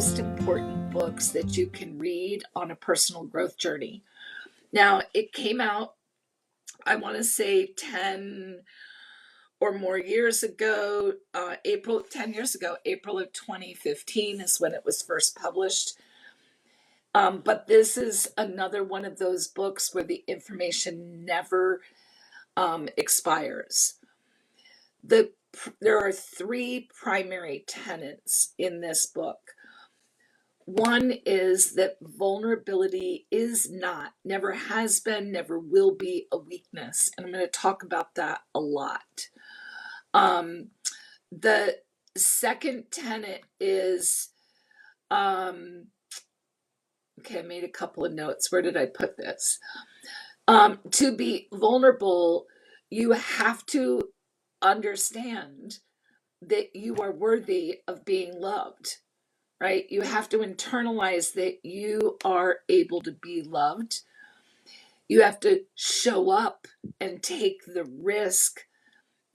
most important books that you can read on a personal growth journey. Now, it came out, I want to say 10 or more years ago, 10 years ago, April of 2015 is when it was first published. But this is another one of those books where the information never expires. There are three primary tenets in this book. One is that vulnerability is not, never has been, never will be a weakness. And I'm going to talk about that a lot. The second tenet is, okay, I made a couple of notes. Where did I put this? To be vulnerable, you have to understand that you are worthy of being loved, right? You have to internalize that you are able to be loved. You have to show up and take the risk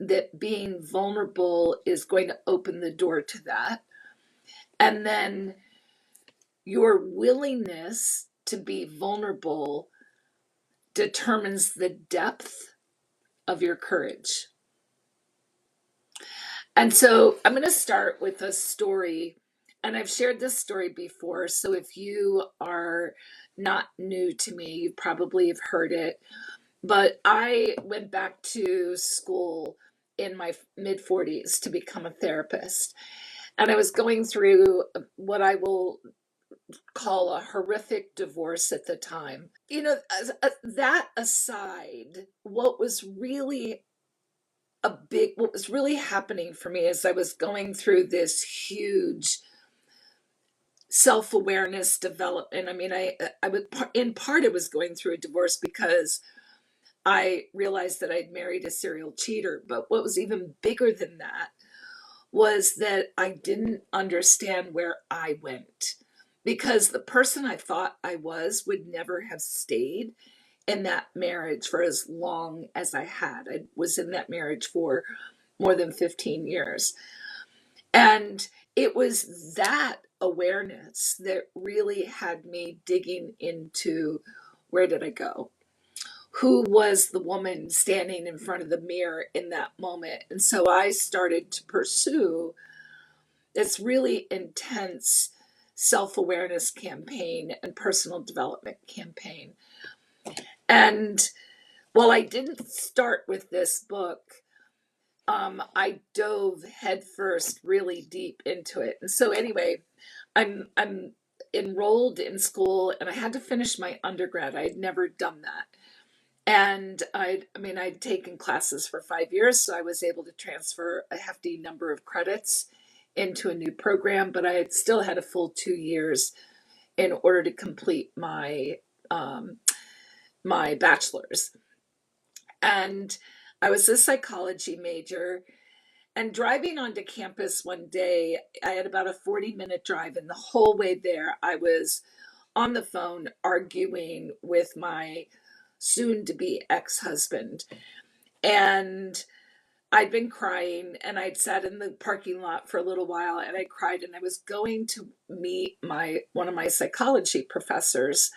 that being vulnerable is going to open the door to that. And then your willingness to be vulnerable determines the depth of your courage. And so I'm going to start with a story, and I've shared this story before, so if you are not new to me, you probably have heard it. But I went back to school in my mid-40s to become a therapist. And I was going through what I will call a horrific divorce at the time. You know, that aside, what was really happening for me as I was going through this huge self-awareness development. I mean, I would, in part, it was going through a divorce because I realized that I'd married a serial cheater. But what was even bigger than that was that I didn't understand where I went, because the person I thought I was would never have stayed in that marriage for as long as I had. I was in that marriage for more than 15 years. And it was that awareness that really had me digging into, where did I go? Who was the woman standing in front of the mirror in that moment? And so I started to pursue this really intense self-awareness campaign and personal development campaign. And while I didn't start with this book, I dove headfirst really deep into it. And so anyway, I'm enrolled in school, and I had to finish my undergrad. I had never done that. And I'd taken classes for 5 years, so I was able to transfer a hefty number of credits into a new program, but I had still had a full 2 years in order to complete my my bachelor's. And I was a psychology major, and driving onto campus one day, I had about a 40-minute drive, and the whole way there, I was on the phone arguing with my soon-to-be ex-husband. And I'd been crying, and I'd sat in the parking lot for a little while, and I cried, and I was going to meet one of my psychology professors.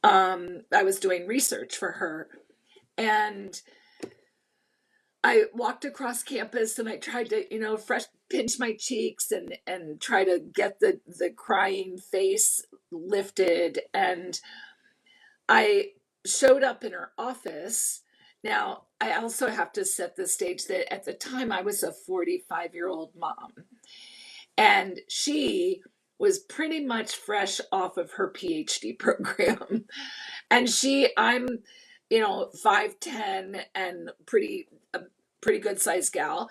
I was doing research for her, and I walked across campus, and I tried to, pinch my cheeks and try to get the crying face lifted. And I showed up in her office. Now, I also have to set the stage that at the time I was a 45-year-old mom, and she was pretty much fresh off of her PhD program. And I'm 5'10" and a pretty good sized gal.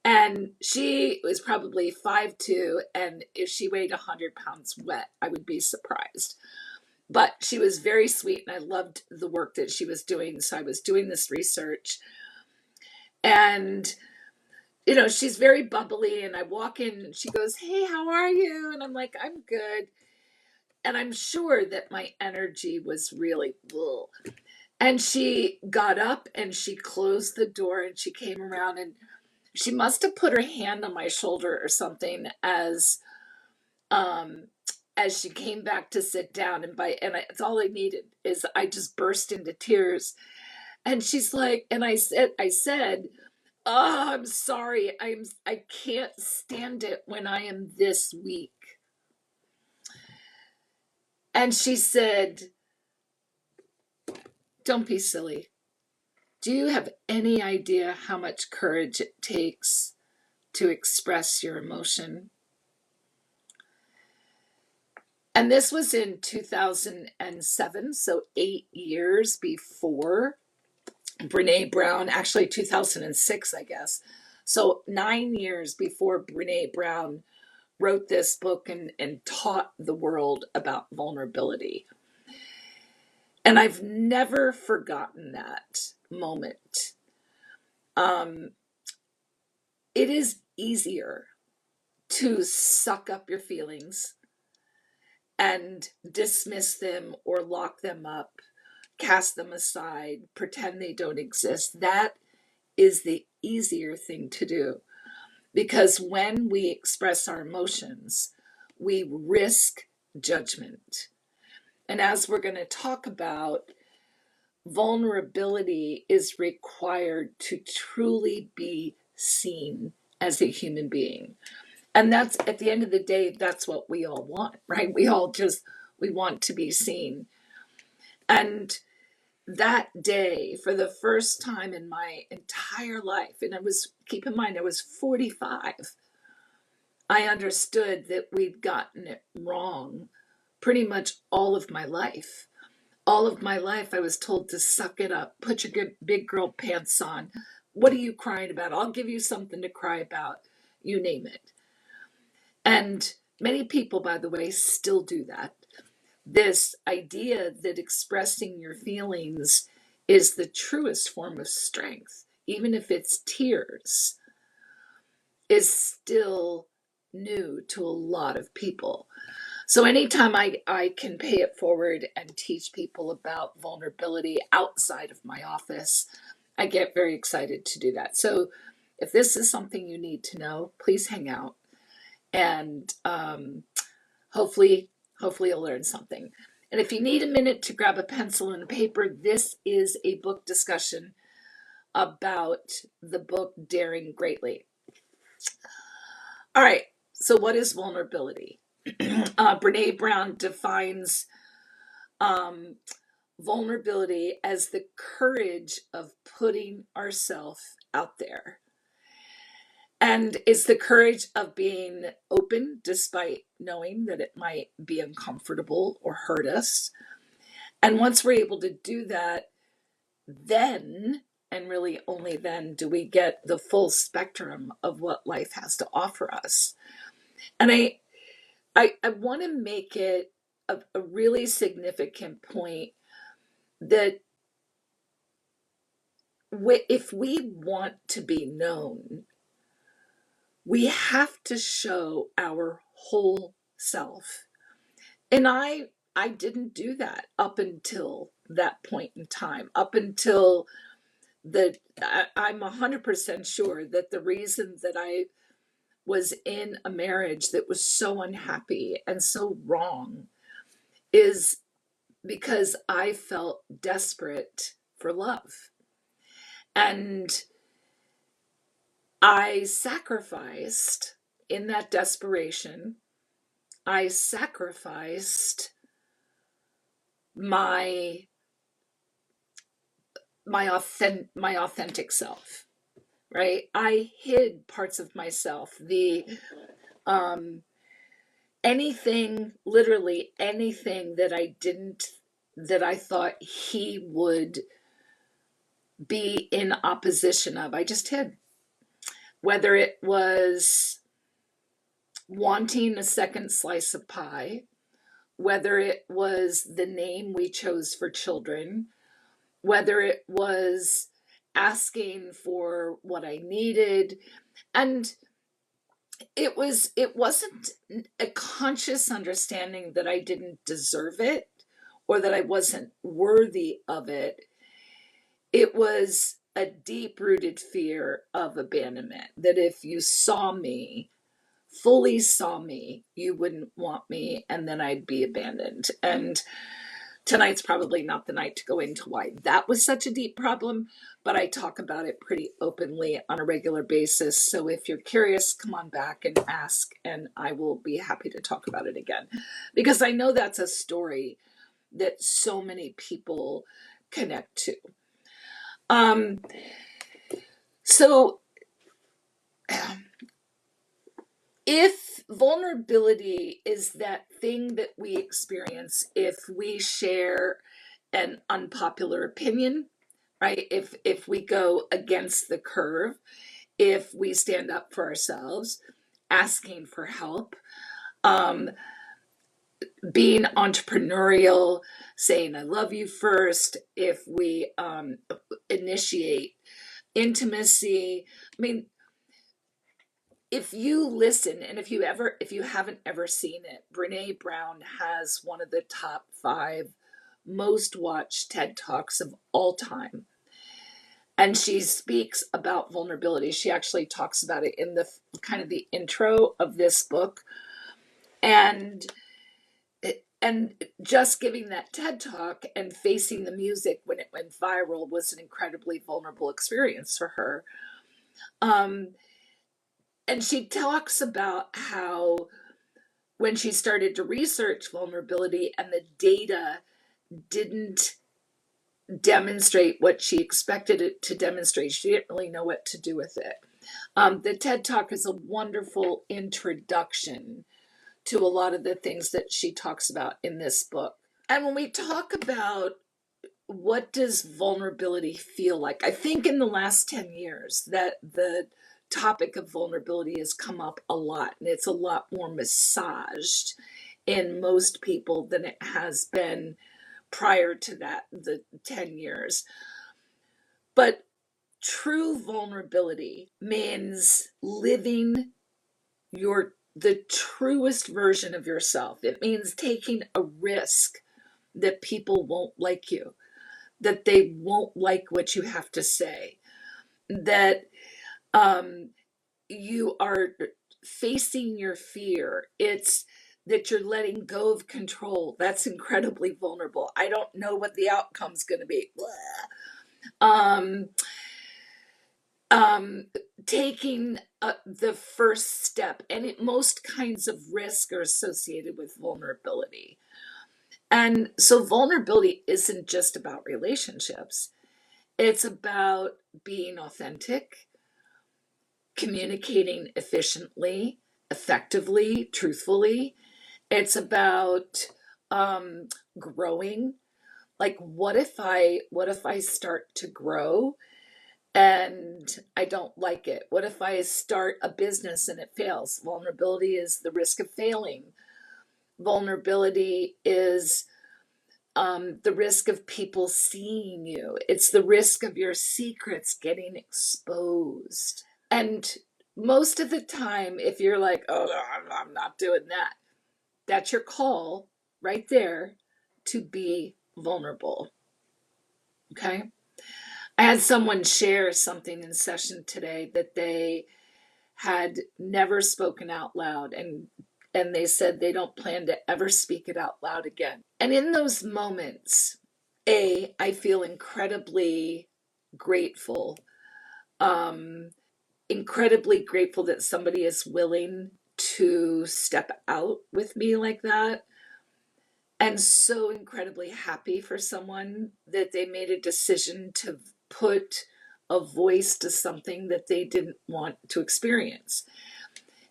And she was probably 5'2", and if she weighed 100 pounds wet, I would be surprised. But she was very sweet, and I loved the work that she was doing. So I was doing this research, and she's very bubbly, and I walk in, and she goes, "Hey, how are you?" And I'm like, "I'm good." And I'm sure that my energy was really ugh. And she got up, and she closed the door, and she came around, and she must have put her hand on my shoulder or something as um, as she came back to sit down, it's all I needed is I just burst into tears. And she's like, and I said, oh, I'm sorry. I can't stand it when I am this weak. And she said, don't be silly. Do you have any idea how much courage it takes to express your emotion? And this was in 2007, so 8 years before Brené Brown, actually 2006, I guess. So 9 years before Brené Brown wrote this book and taught the world about vulnerability. And I've never forgotten that moment. Um, it is easier to suck up your feelings and dismiss them or lock them up, cast them aside, pretend they don't exist. That is the easier thing to do. Because when we express our emotions, we risk judgment. And as we're going to talk about, vulnerability is required to truly be seen as a human being. And that's, at the end of the day, that's what we all want, right? We want to be seen. And that day, for the first time in my entire life, and keep in mind, I was 45, I understood that we'd gotten it wrong pretty much all of my life. All of my life, I was told to suck it up, put your good big girl pants on. What are you crying about? I'll give you something to cry about. You name it. And many people, by the way, still do that. This idea that expressing your feelings is the truest form of strength, even if it's tears, is still new to a lot of people. So anytime I can pay it forward and teach people about vulnerability outside of my office, I get very excited to do that. So if this is something you need to know, please hang out, and hopefully you'll learn something. And if you need a minute to grab a pencil and a paper, this is a book discussion about the book Daring Greatly. All right, so what is vulnerability? Brené Brown defines um, vulnerability as the courage of putting ourselves out there. And it's the courage of being open despite knowing that it might be uncomfortable or hurt us. And once we're able to do that, then, and really only then, do we get the full spectrum of what life has to offer us. And I want to make it a really significant point that if we want to be known, we have to show our whole self. And I didn't do that up until that point in time, up until I'm 100% sure that the reason that I was in a marriage that was so unhappy and so wrong is because I felt desperate for love. And I sacrificed, in that desperation, I sacrificed my my authentic self, right? I hid parts of myself, the um anything, literally anything that I thought he would be in opposition of, I just hid. Whether it was wanting a second slice of pie, whether it was the name we chose for children, whether it was asking for what I needed. And it wasn't a conscious understanding that I didn't deserve it or that I wasn't worthy of it. It was a deep rooted fear of abandonment, that if you saw me fully saw me, you wouldn't want me, and then I'd be abandoned. And tonight's probably not the night to go into why that was such a deep problem, but I talk about it pretty openly on a regular basis. So if you're curious, come on back and ask, and I will be happy to talk about it again, because I know that's a story that so many people connect to. Um, so if vulnerability is that thing that we experience if we share an unpopular opinion, right? If we go against the curve, if we stand up for ourselves, asking for help, um, being entrepreneurial, saying I love you first, if we initiate intimacy. I mean, if you listen, and if you haven't ever seen it, Brené Brown has one of the top 5 most watched TED Talks of all time. And she speaks about vulnerability. She actually talks about it in the kind of the intro of this book. And just giving that TED Talk and facing the music when it went viral was an incredibly vulnerable experience for her. And she talks about how when she started to research vulnerability and the data didn't demonstrate what she expected it to demonstrate, she didn't really know what to do with it. The TED Talk is a wonderful introduction to a lot of the things that she talks about in this book. And when we talk about what does vulnerability feel like, I think in the last 10 years that the topic of vulnerability has come up a lot, and it's a lot more massaged in most people than it has been prior to that, the 10 years. But true vulnerability means living the truest version of yourself. It means taking a risk that people won't like you, that they won't like what you have to say, that you are facing your fear. It's that you're letting go of control. That's incredibly vulnerable. I don't know what the outcome's going to be. Um, Taking the first step, and most kinds of risk are associated with vulnerability. And so vulnerability isn't just about relationships. It's about being authentic, communicating efficiently, effectively, truthfully. It's about growing. Like, what if I start to grow and I don't like it? What if I start a business and it fails? Vulnerability is the risk of failing. Vulnerability is the risk of people seeing you. It's the risk of your secrets getting exposed. And most of the time, if you're like, oh, I'm not doing that, that's your call right there to be vulnerable. Okay. I had someone share something in session today that they had never spoken out loud, and they said they don't plan to ever speak it out loud again. And in those moments, I feel incredibly grateful, incredibly grateful that somebody is willing to step out with me like that, and so incredibly happy for someone that they made a decision to put a voice to something that they didn't want to experience.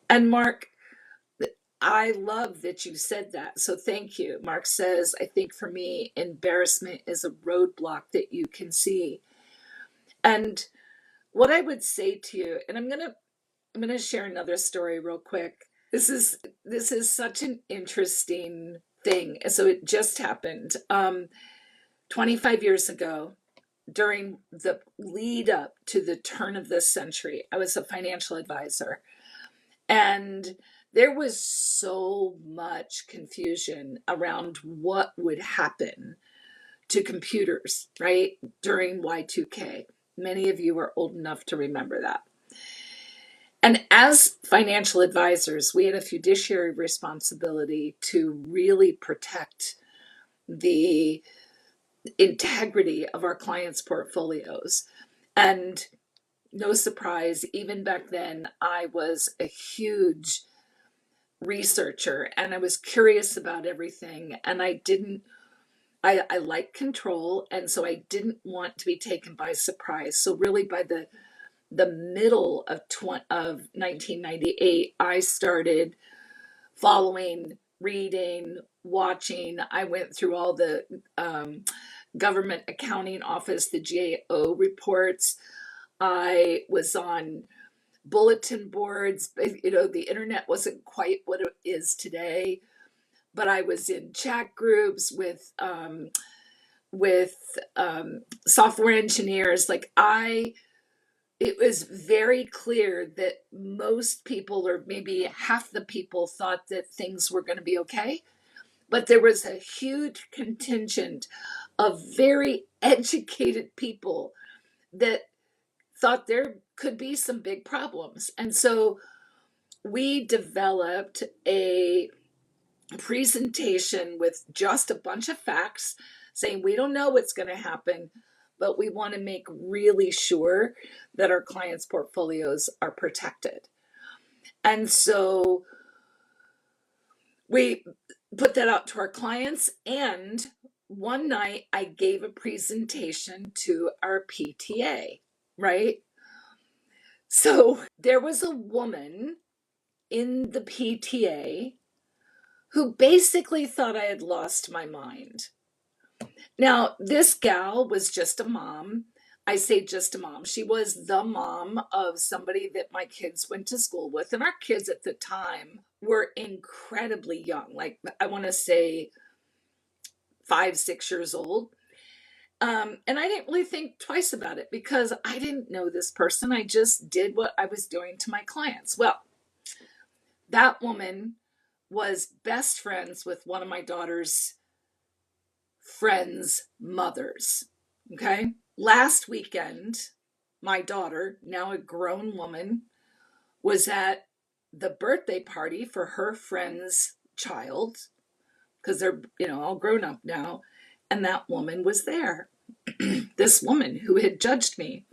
And Mark, I love that you said that. So thank you. Mark says, I think for me, embarrassment is a roadblock that you can see. And what I would say to you, and I'm gonna share another story real quick. This is such an interesting thing. So it just happened 25 years ago, during the lead up to the turn of this century. I was a financial advisor, and there was so much confusion around what would happen to computers, right, during Y2K. Many of you are old enough to remember that. And as financial advisors, we had a fiduciary responsibility to really protect the integrity of our clients' portfolios. And no surprise, even back then, I was a huge researcher and I was curious about everything. And I like control. And so I didn't want to be taken by surprise. So really by the middle of 1998, I started following, reading, watching. I went through all the government accounting office, the GAO reports. I was on bulletin boards. The internet wasn't quite what it is today, but I was in chat groups with software engineers. It was very clear that most people, or maybe half the people, thought that things were going to be okay. But there was a huge contingent of very educated people that thought there could be some big problems. And so we developed a presentation with just a bunch of facts saying we don't know what's going to happen, but we want to make really sure that our clients' portfolios are protected. And so we put that out to our clients. And one night I gave a presentation to our PTA, right? So there was a woman in the PTA who basically thought I had lost my mind. Now, this gal was just a mom. I say just a mom. She was the mom of somebody that my kids went to school with. And our kids at the time were incredibly young. Like, I want to say 5, 6 years old. And I didn't really think twice about it because I didn't know this person. I just did what I was doing to my clients. Well, that woman was best friends with one of my daughter's friends' mothers. Okay. Last weekend, my daughter, now a grown woman, was at the birthday party for her friend's child because they're, all grown up now. And that woman was there. This woman who had judged me.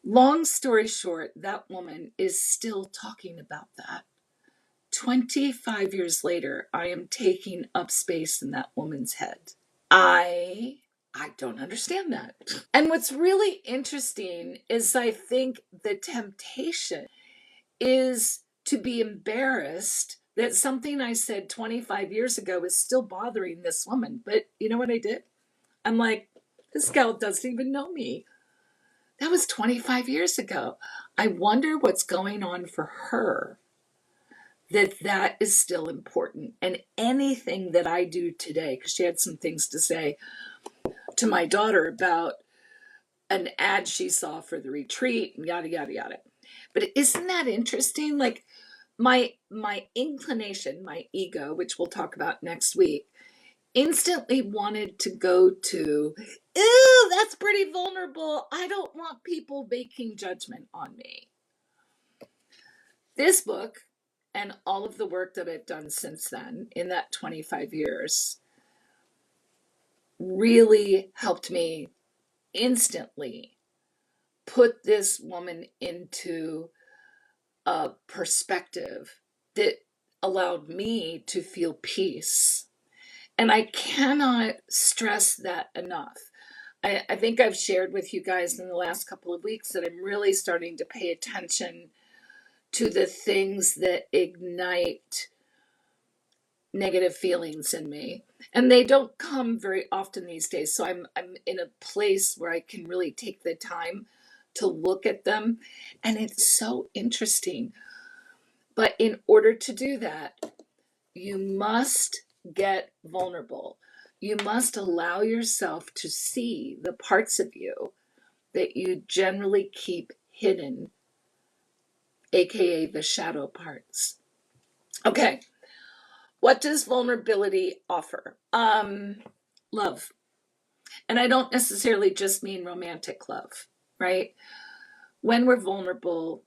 Long story short, that woman is still talking about that. 25 years later, I am taking up space in that woman's head. I don't understand that. And what's really interesting is I think the temptation is to be embarrassed that something I said 25 years ago is still bothering this woman. But you know what I did? I'm like, this gal doesn't even know me. That was 25 years ago. I wonder what's going on for her, that is still important. And anything that I do today, because she had some things to say to my daughter about an ad she saw for the retreat and yada, yada, yada. But isn't that interesting? Like my inclination, my ego, which we'll talk about next week, instantly wanted to go to, ew, that's pretty vulnerable. I don't want people making judgment on me. This book and all of the work that I've done since then in that 25 years really helped me instantly put this woman into a perspective that allowed me to feel peace. And I cannot stress that enough. I think I've shared with you guys in the last couple of weeks that I'm really starting to pay attention to the things that ignite negative feelings in me. And they don't come very often these days. So I'm in a place where I can really take the time to look at them. And it's so interesting. But in order to do that, you must get vulnerable. You must allow yourself to see the parts of you that you generally keep hidden, aka the shadow parts. Okay. What does vulnerability offer? Love. And I don't necessarily just mean romantic love, right? When we're vulnerable,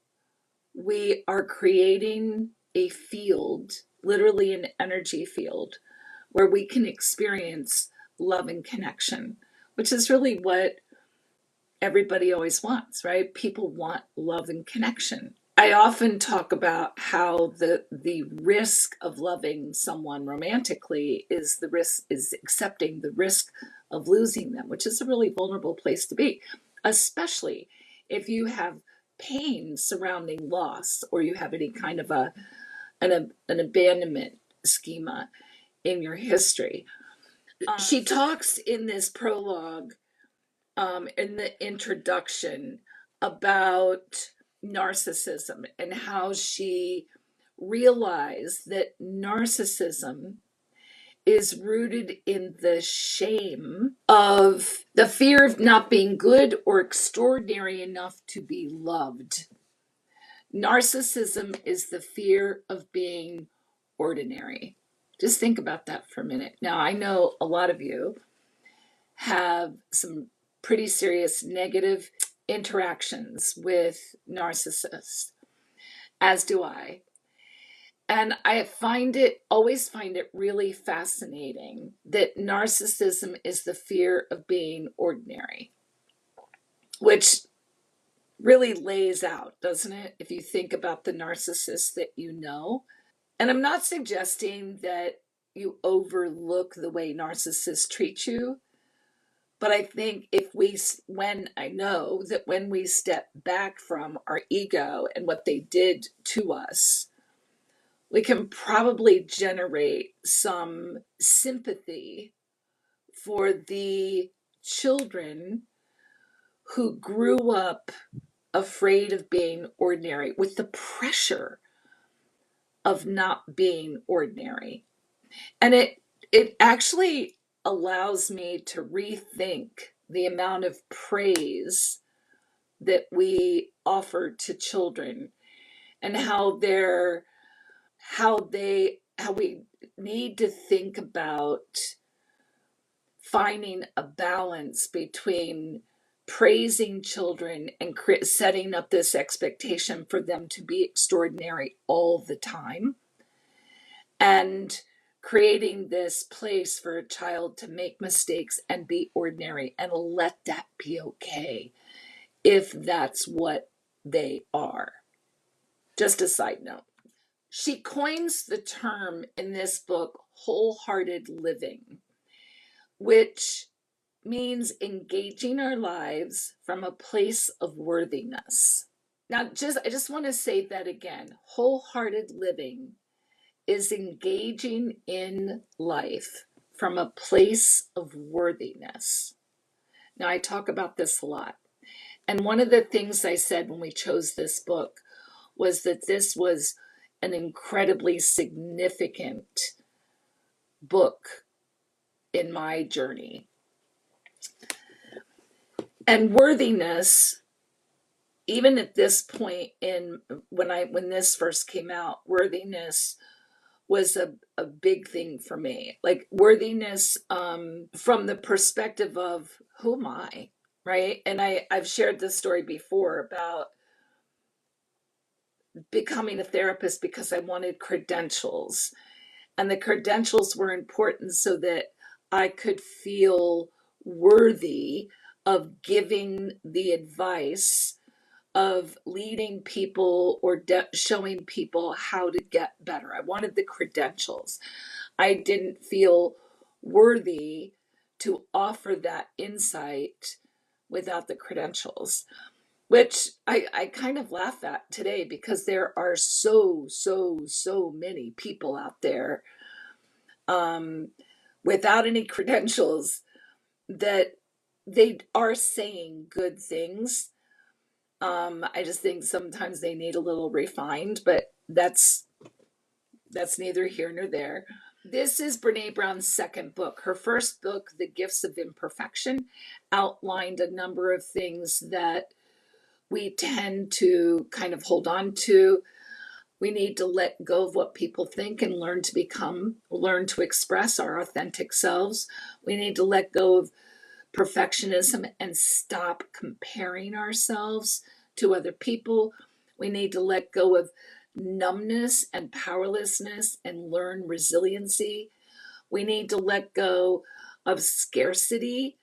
we are creating a field, literally an energy field, where we can experience love and connection, which is really what everybody always wants, right? People want love and connection. I often talk about how the risk of loving someone romantically is accepting the risk of losing them, which is a really vulnerable place to be, especially if you have pain surrounding loss or you have any kind of an abandonment schema in your history. She talks in this prologue, in the introduction, about narcissism and how she realized that narcissism is rooted in the shame of the fear of not being good or extraordinary enough to be loved. Narcissism is the fear of being ordinary. Just think about that for a minute. Now, I know a lot of you have some pretty serious negative interactions with narcissists, as do I. And I always find it really fascinating that narcissism is the fear of being ordinary, which really lays out, doesn't it? If you think about the narcissist that you know. And I'm not suggesting that you overlook the way narcissists treat you. But I think I know that when we step back from our ego and what they did to us, we can probably generate some sympathy for the children who grew up afraid of being ordinary, with the pressure of not being ordinary. And it actually allows me to rethink the amount of praise that we offer to children and how we need to think about finding a balance between praising children and setting up this expectation for them to be extraordinary all the time, and creating this place for a child to make mistakes and be ordinary and let that be okay if that's what they are. Just a side note. She coins the term in this book, wholehearted living, which means engaging our lives from a place of worthiness. Now, I just want to say that again. Wholehearted living is engaging in life from a place of worthiness. Now, I talk about this a lot. And one of the things I said when we chose this book was that this was an incredibly significant book in my journey. And worthiness, even at this point when this first came out, worthiness was a big thing for me. Like worthiness, from the perspective of who am I, right? And I've shared this story before about becoming a therapist because I wanted credentials. And the credentials were important so that I could feel worthy of giving the advice, of leading people or showing people how to get better. I wanted the credentials. I didn't feel worthy to offer that insight without the credentials, which I kind of laugh at today because there are so many people out there, without any credentials, that they are saying good things. I just think sometimes they need a little refined, but that's neither here nor there. This is Brené Brown's second book. Her first book, The Gifts of Imperfection, outlined a number of things that we tend to kind of hold on to. We need to let go of what people think and learn to express our authentic selves. We need to let go of perfectionism and stop comparing ourselves to other people. We need to let go of numbness and powerlessness and learn resiliency. We need to let go of scarcity,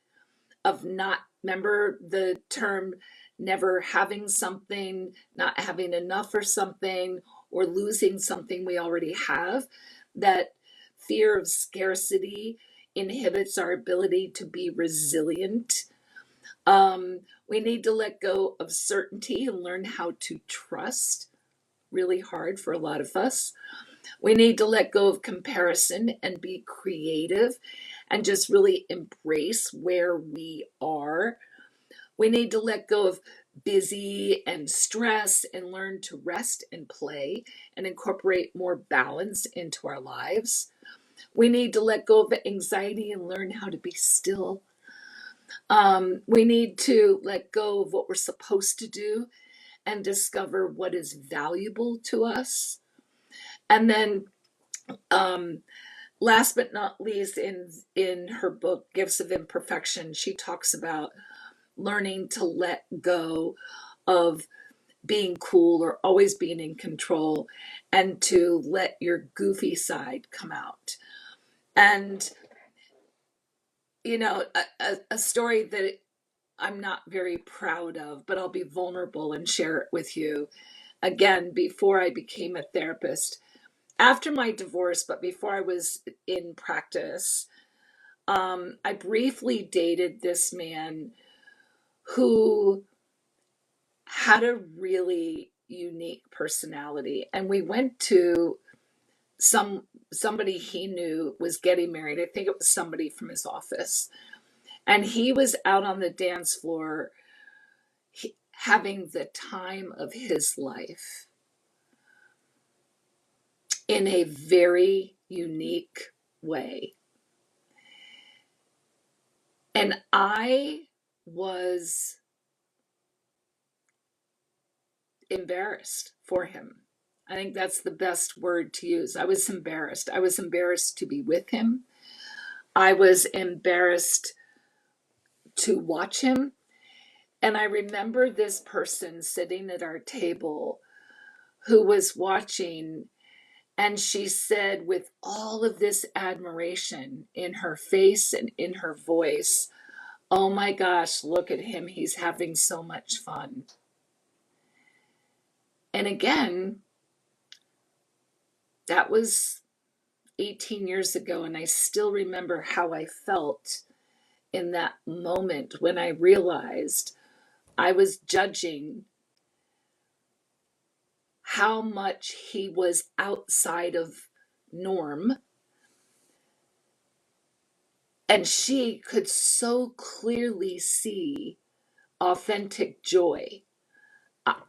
of not, remember the term never having something, not having enough or something, or losing something we already have. That fear of scarcity inhibits our ability to be resilient. We need to let go of certainty and learn how to trust, really hard for a lot of us. We need to let go of comparison and be creative and just really embrace where we are. We need to let go of busy and stress and learn to rest and play and incorporate more balance into our lives. We need to let go of anxiety and learn how to be still. We need to let go of what we're supposed to do and discover what is valuable to us. And then last but not least, in her book Gifts of Imperfection, she talks about learning to let go of being cool or always being in control and to let your goofy side come out. And a story that I'm not very proud of, but I'll be vulnerable and share it with you. Again, before I became a therapist, after my divorce, but before I was in practice, I briefly dated this man who had a really unique personality. And we went to somebody he knew was getting married. I think it was somebody from his office. And he was out on the dance floor having the time of his life in a very unique way. And I was embarrassed for him. I think that's the best word to use. I was embarrassed. I was embarrassed to be with him. I was embarrassed to watch him. And I remember this person sitting at our table who was watching, and she said, with all of this admiration in her face and in her voice, "Oh my gosh, look at him. He's having so much fun." And again, that was 18 years ago, and I still remember how I felt in that moment when I realized I was judging how much he was outside of norm. And she could so clearly see authentic joy.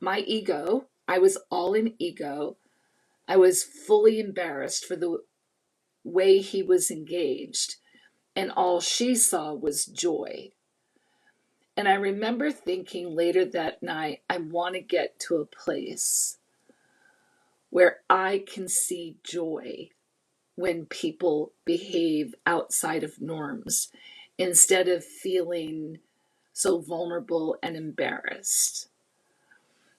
My ego, I was all in ego. I was fully embarrassed for the way he was engaged, and all she saw was joy. And I remember thinking later that night, I want to get to a place where I can see joy when people behave outside of norms instead of feeling so vulnerable and embarrassed.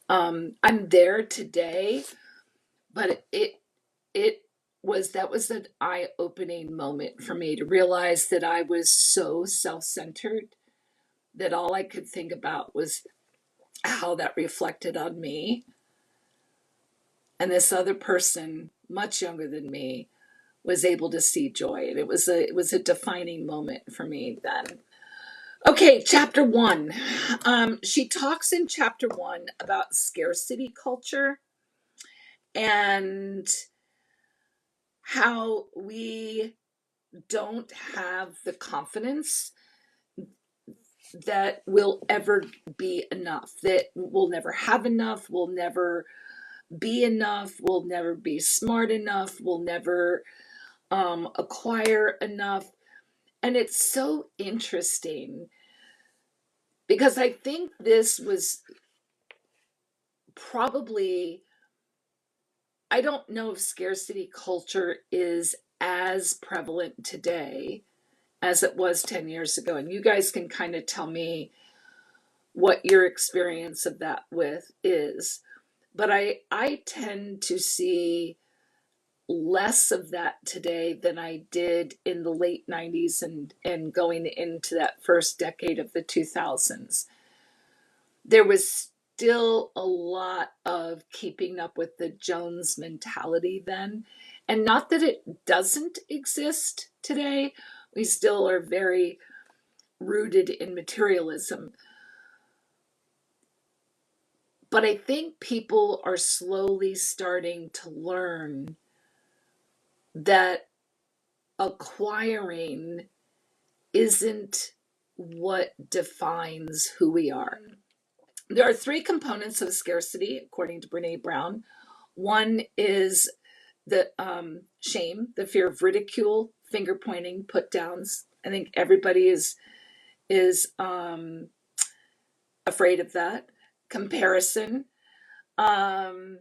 I'm there today, but that was an eye-opening moment for me to realize that I was so self-centered that all I could think about was how that reflected on me. And this other person, much younger than me, was able to see joy. And it was a defining moment for me then. Okay, chapter 1. She talks in chapter 1 about scarcity culture and how we don't have the confidence that we'll ever be enough, that we'll never have enough, we'll never be enough, we'll never be smart enough, we'll never acquire enough. And it's so interesting because I think this was probably, I don't know if scarcity culture is as prevalent today as it was 10 years ago. And you guys can kind of tell me what your experience of that with is. But I tend to see less of that today than I did in the late 90s and going into that first decade of the 2000s. There was still a lot of keeping up with the Jones mentality then. And not that it doesn't exist today, we still are very rooted in materialism. But I think people are slowly starting to learn that acquiring isn't what defines who we are. There are three components of scarcity, according to Brené Brown. One is the shame, the fear of ridicule, finger pointing, put downs. I think everybody is afraid of that. Comparison, um,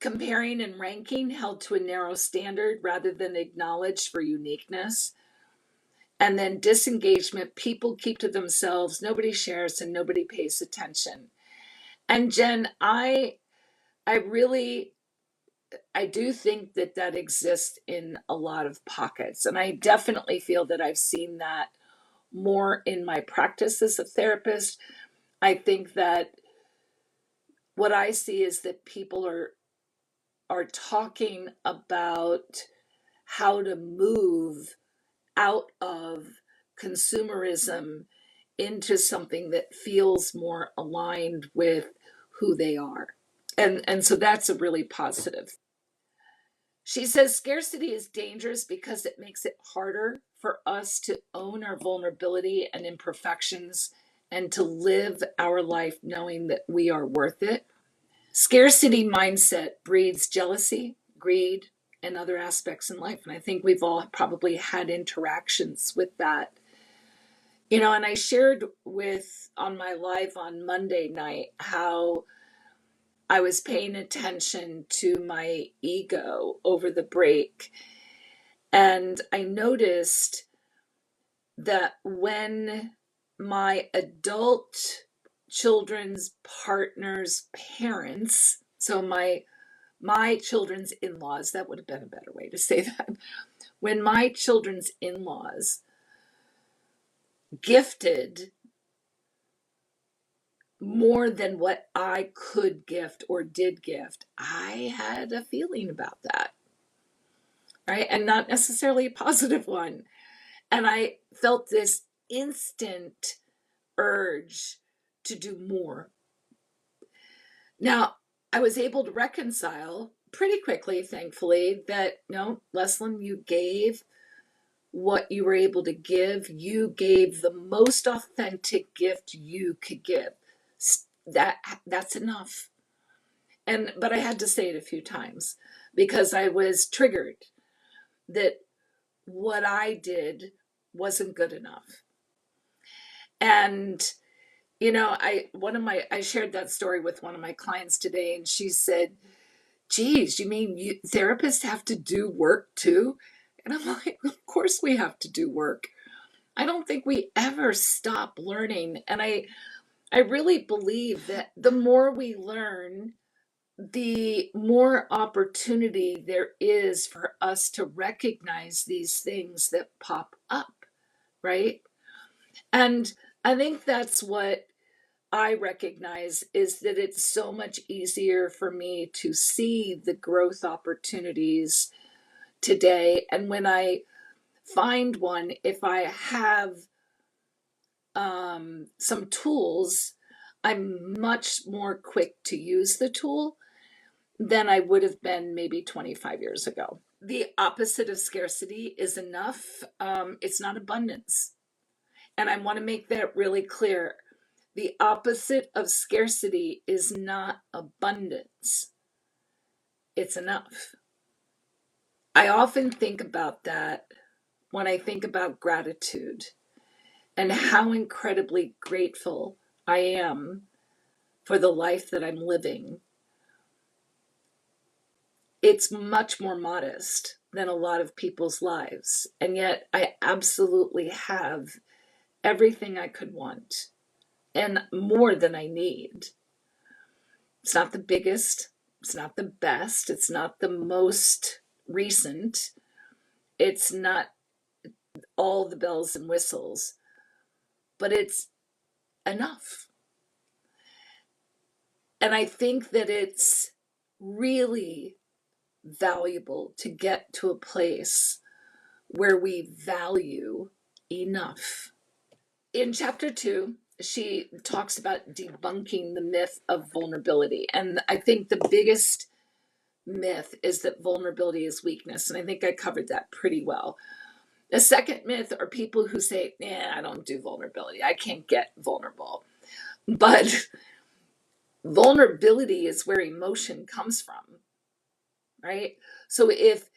comparing and ranking held to a narrow standard rather than acknowledged for uniqueness. And then disengagement, people keep to themselves, nobody shares and nobody pays attention. And Jen, I really, I do think that that exists in a lot of pockets. And I definitely feel that I've seen that more in my practice as a therapist. I think that what I see is that people are talking about how to move out of consumerism into something that feels more aligned with who they are. And so that's a really positive. She says scarcity is dangerous because it makes it harder for us to own our vulnerability and imperfections and to live our life knowing that we are worth it. Scarcity mindset breeds jealousy, greed, and other aspects in life. And I think we've all probably had interactions with that. You know, and I shared with on my live on Monday night how I was paying attention to my ego over the break. And I noticed that when my adult children's partners' parents, so my children's in-laws, that would have been a better way to say that. When my children's in-laws gifted more than what I could gift or did gift, I had a feeling about that, right? And not necessarily a positive one. And I felt this instant urge to do more. Now, I was able to reconcile pretty quickly, thankfully, that no, Leslin, you gave what you were able to give. You gave the most authentic gift you could give. That's enough. But I had to say it a few times because I was triggered that what I did wasn't good enough. And you know, I shared that story with one of my clients today, and she said, geez, you mean therapists have to do work too? And I'm like, of course we have to do work. I don't think we ever stop learning. And I really believe that the more we learn, the more opportunity there is for us to recognize these things that pop up, right? And I think that's what I recognize is that it's so much easier for me to see the growth opportunities today. And when I find one, if I have some tools, I'm much more quick to use the tool than I would have been maybe 25 years ago. The opposite of scarcity is enough. It's not abundance. And I want to make that really clear. The opposite of scarcity is not abundance. It's enough. I often think about that when I think about gratitude and how incredibly grateful I am for the life that I'm living. It's much more modest than a lot of people's lives. And yet I absolutely have everything I could want and more than I need. It's not the biggest, it's not the best, it's not the most recent, it's not all the bells and whistles, but it's enough. And I think that it's really valuable to get to a place where we value enough. In chapter 2, she talks about debunking the myth of vulnerability. And I think the biggest myth is that vulnerability is weakness. And I think I covered that pretty well. The second myth are people who say, I don't do vulnerability. I can't get vulnerable. But vulnerability is where emotion comes from, right? So if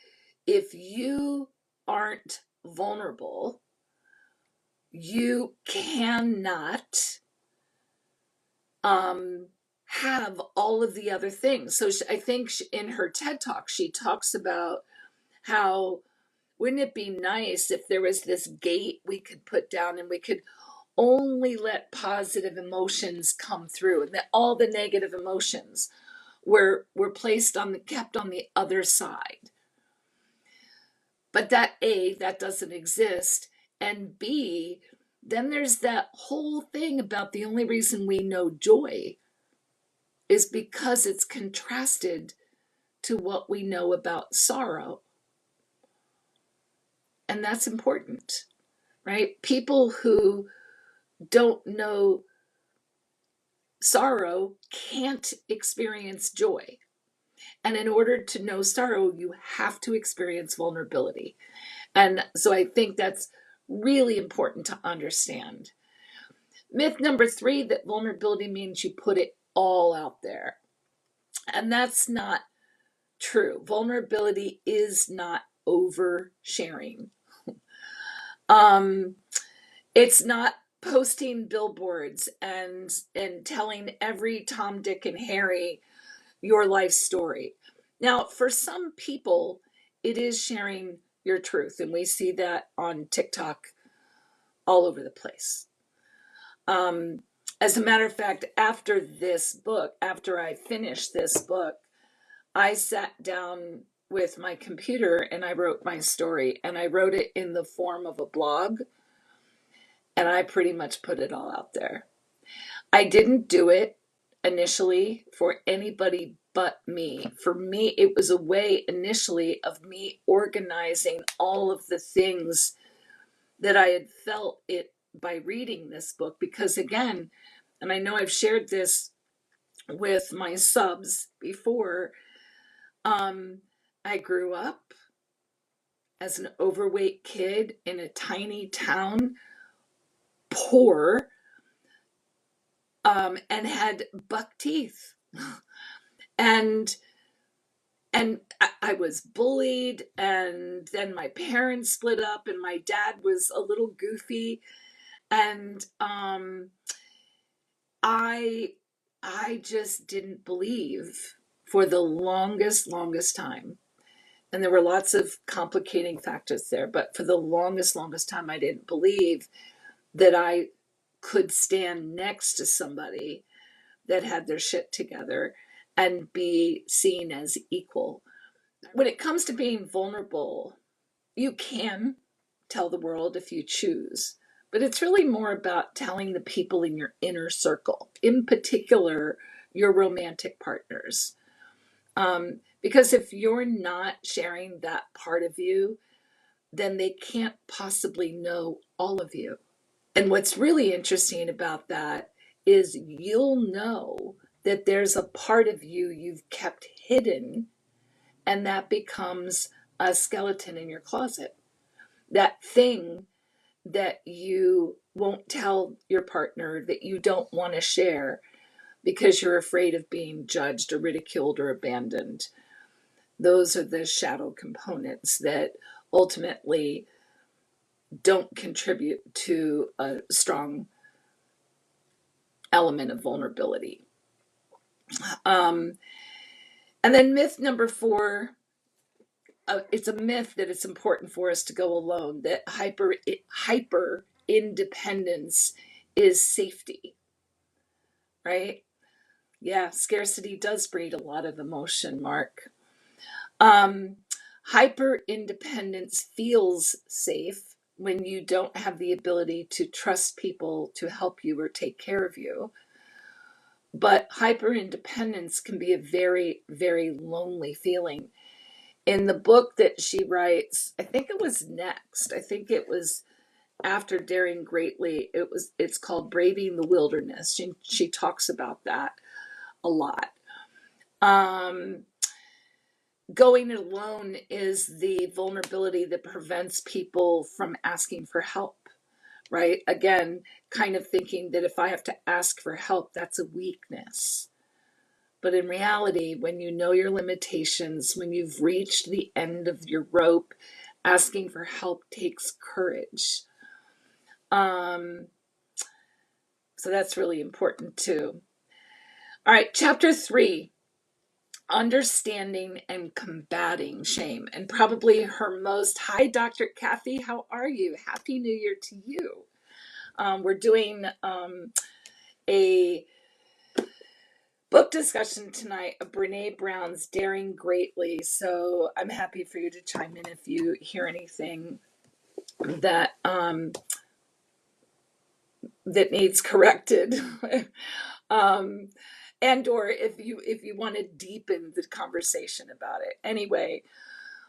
you aren't vulnerable, you cannot have all of the other things. So I think in her TED Talk, she talks about how wouldn't it be nice if there was this gate we could put down and we could only let positive emotions come through, and that all the negative emotions were kept on the other side. But that doesn't exist, and B, then there's that whole thing about the only reason we know joy is because it's contrasted to what we know about sorrow. And that's important, right? People who don't know sorrow can't experience joy. And in order to know sorrow, you have to experience vulnerability. And so I think that's really important to understand. Myth number 3, that vulnerability means you put it all out there. And that's not true. Vulnerability is not oversharing. It's not posting billboards and telling every Tom, Dick, and Harry your life story. Now, for some people, it is sharing your truth, and we see that on TikTok all over the place. As a matter of fact, after I finished this book, I sat down with my computer and I wrote my story, and I wrote it in the form of a blog, and I pretty much put it all out there. I didn't do it initially for anybody but me. For me, it was a way initially of me organizing all of the things that I had felt it by reading this book. Because again, and I know I've shared this with my subs before, I grew up as an overweight kid in a tiny town, poor, and had buck teeth. And I was bullied, and then my parents split up, and my dad was a little goofy, and I just didn't believe for the longest time. And there were lots of complicating factors there, but for the longest time, I didn't believe that I could stand next to somebody that had their shit together and be seen as equal. When it comes to being vulnerable, you can tell the world if you choose, but it's really more about telling the people in your inner circle, in particular, your romantic partners. Because if you're not sharing that part of you, then they can't possibly know all of you. And what's really interesting about that is you'll know that there's a part of you you've kept hidden, and that becomes a skeleton in your closet. That thing that you won't tell your partner, that you don't want to share because you're afraid of being judged or ridiculed or abandoned. Those are the shadow components that ultimately don't contribute to a strong element of vulnerability. And then myth number 4, it's a myth that it's important for us to go alone, that hyper independence is safety, right? Yeah, scarcity does breed a lot of emotion, Mark. Um, Hyper independence feels safe when you don't have the ability to trust people to help you or take care of you. But hyper independence can be a very, very lonely feeling. In the book that she writes, I think it was next, I think it was after Daring Greatly, it's called Braving the Wilderness. She talks about that a lot. Um, Going it alone is the vulnerability that prevents people from asking for help, right? Again, kind of thinking that if I have to ask for help, that's a weakness. But in reality, when you know your limitations, when you've reached the end of your rope, asking for help takes courage. Um, so that's really important too. All right, chapter 3, understanding and combating shame. And probably her most, hi, Dr. Kathy, how are you? Happy New Year to you. We're doing a book discussion tonight of Brené Brown's Daring Greatly. So I'm happy for you to chime in if you hear anything that that needs corrected. um, and or if you want to deepen the conversation about it. Anyway,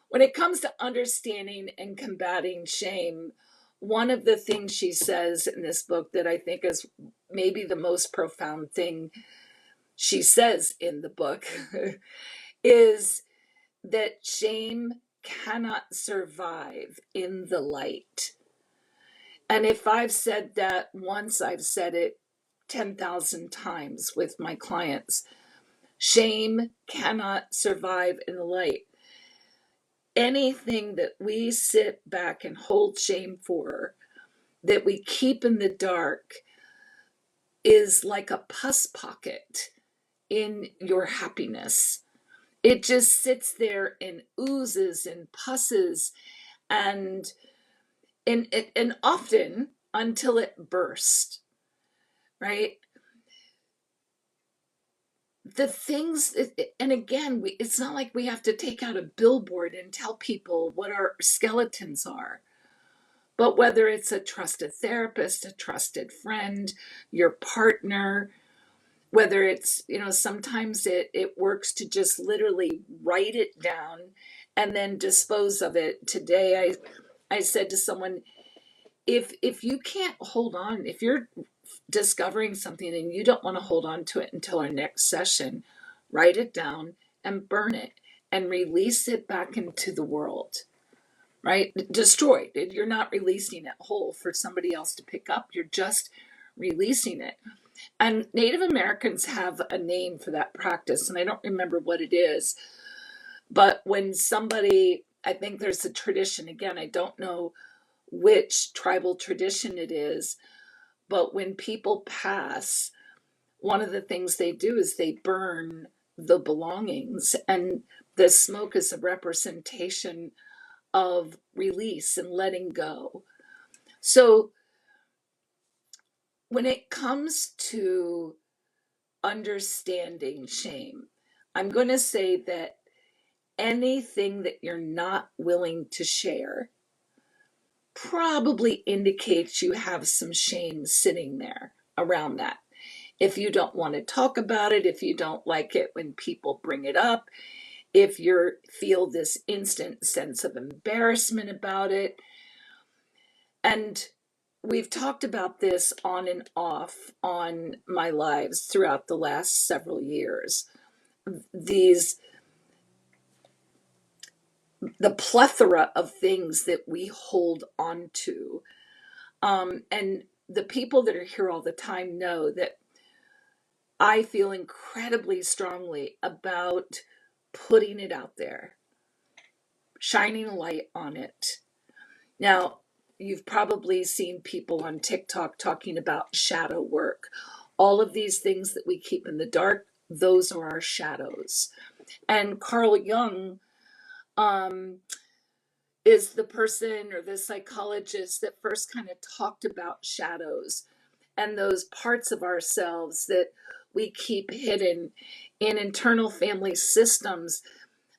when it comes to understanding and combating shame, one of the things she says in this book that I think is maybe the most profound thing she says in the book is that shame cannot survive in the light. And if I've said that once, I've said it 10,000 times with my clients. Shame cannot survive in the light. Anything that we sit back and hold shame for, that we keep in the dark, is like a pus pocket in your happiness. It just sits there and oozes and pusses and and often until it bursts, right? The things, and again, it's not like we have to take out a billboard and tell people what our skeletons are. But whether it's a trusted therapist, a trusted friend, your partner, whether it's, sometimes it works to just literally write it down and then dispose of it. Today, I said to someone, if you can't hold on, if you're discovering something and you don't want to hold on to it until our next session, write it down and burn it and release it back into the world, right? Destroyed. You're not releasing it whole for somebody else to pick up. You're just releasing it. And Native Americans have a name for that practice, and I don't remember what it is. But when somebody, I think there's a tradition, again, I don't know which tribal tradition it is, but when people pass, one of the things they do is they burn the belongings, and the smoke is a representation of release and letting go. So when it comes to understanding shame, I'm going to say that anything that you're not willing to share probably indicates you have some shame sitting there around that. If you don't want to talk about it, if you don't like it when people bring it up, if you feel this instant sense of embarrassment about it. And we've talked about this on and off on my lives throughout the last several years. The plethora of things that we hold on to. And the people that are here all the time know that I feel incredibly strongly about putting it out there, shining a light on it. Now, you've probably seen people on TikTok talking about shadow work. All of these things that we keep in the dark, those are our shadows. And Carl Jung is the person or the psychologist that first kind of talked about shadows and those parts of ourselves that we keep hidden in internal family systems.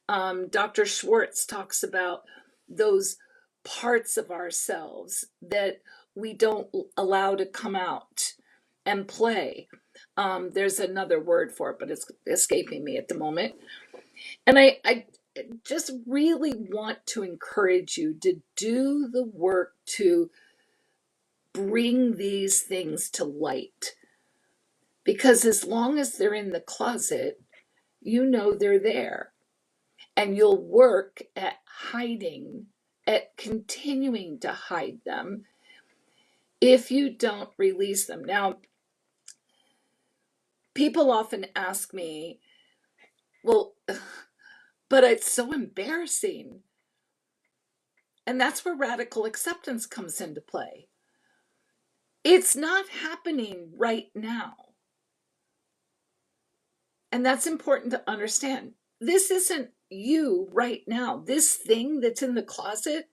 Dr. Schwartz talks about those parts of ourselves that we don't allow to come out and play. There's another word for it, but it's escaping me at the moment. And I just really want to encourage you to do the work to bring these things to light. Because as long as they're in the closet, you know they're there. And you'll work at hiding, at continuing to hide them if you don't release them. Now, people often ask me, well, but it's so embarrassing. And that's where radical acceptance comes into play. It's not happening right now. And that's important to understand. This isn't you right now. This thing that's in the closet,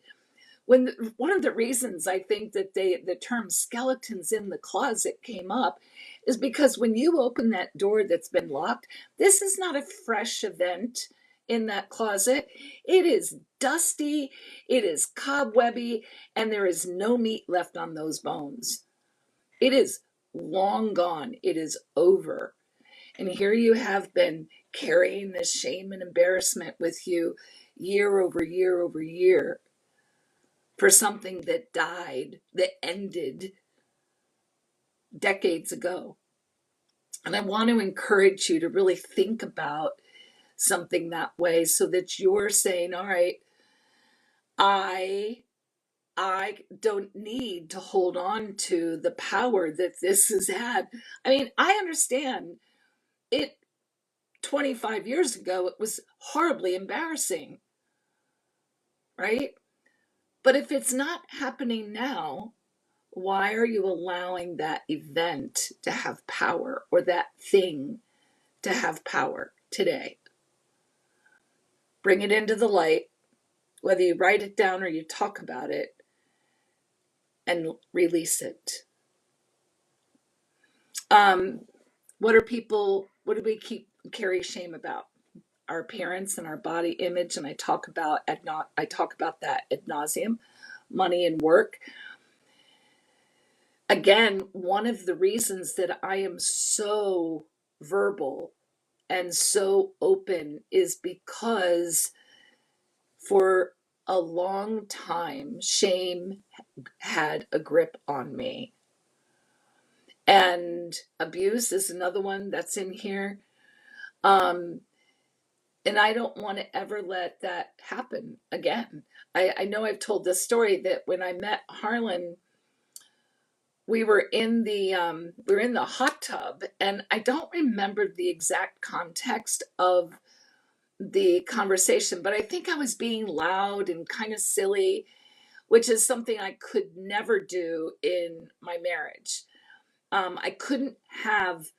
one of the reasons I think that the term skeletons in the closet came up is because when you open that door that's been locked, this is not a fresh event in that closet. It is dusty, it is cobwebby, and there is no meat left on those bones. It is long gone. It is over. And here you have been carrying this shame and embarrassment with you year over year over year for something that died, that ended decades ago. And I want to encourage you to really think about something that way so that you're saying, all right, I don't need to hold on to the power that this has had. I mean, I understand it 25 years ago, it was horribly embarrassing, right? But if it's not happening now, why are you allowing that event to have power or that thing to have power today? Bring it into the light, whether you write it down or you talk about it, and release it. What do we carry shame about? Our appearance and our body image, and I talk about that ad nauseum. Money and work. Again, one of the reasons that I am so verbal and so open is because for a long time, shame had a grip on me. And abuse is another one that's in here. And I don't want to ever let that happen again. I know I've told this story that when I met Harlan, we were in the hot tub, and I don't remember the exact context of the conversation, but I think I was being loud and kind of silly, which is something I could never do in my marriage. I couldn't have,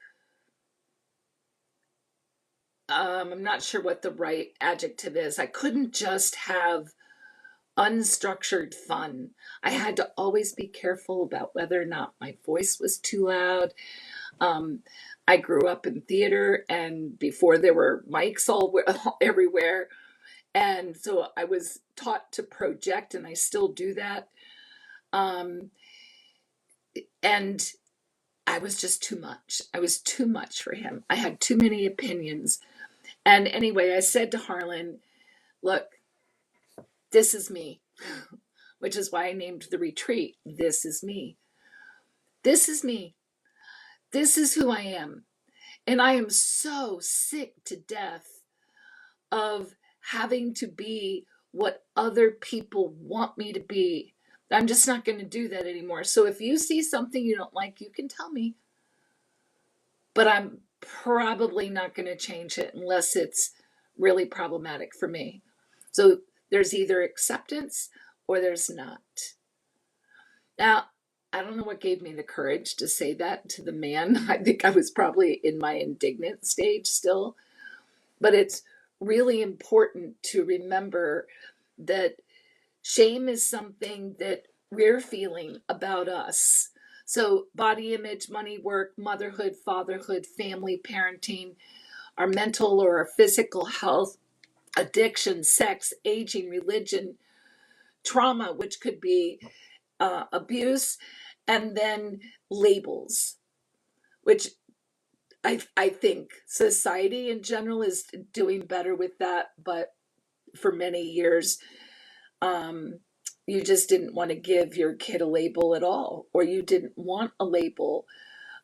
I'm not sure what the right adjective is. I couldn't just have unstructured fun. I had to always be careful about whether or not my voice was too loud. I grew up in theater, and before there were mics everywhere. And so I was taught to project, and I still do that. And I was just too much. I was too much for him. I had too many opinions. And anyway, I said to Harlan, look, this is me, which is why I named the retreat, This Is Me. This is me. This is who I am. And I am so sick to death of having to be what other people want me to be. I'm just not going to do that anymore. So if you see something you don't like, you can tell me. But I'm probably not going to change it unless it's really problematic for me. So there's either acceptance or there's not. Now, I don't know what gave me the courage to say that to the man. I think I was probably in my indignant stage still. But it's really important to remember that shame is something that we're feeling about us. So body image, money, work, motherhood, fatherhood, family, parenting, our mental or our physical health, addiction, sex, aging, religion, trauma, which could be abuse, and then labels, which I think society in general is doing better with that, but for many years, um, you just didn't want to give your kid a label at all, or you didn't want a label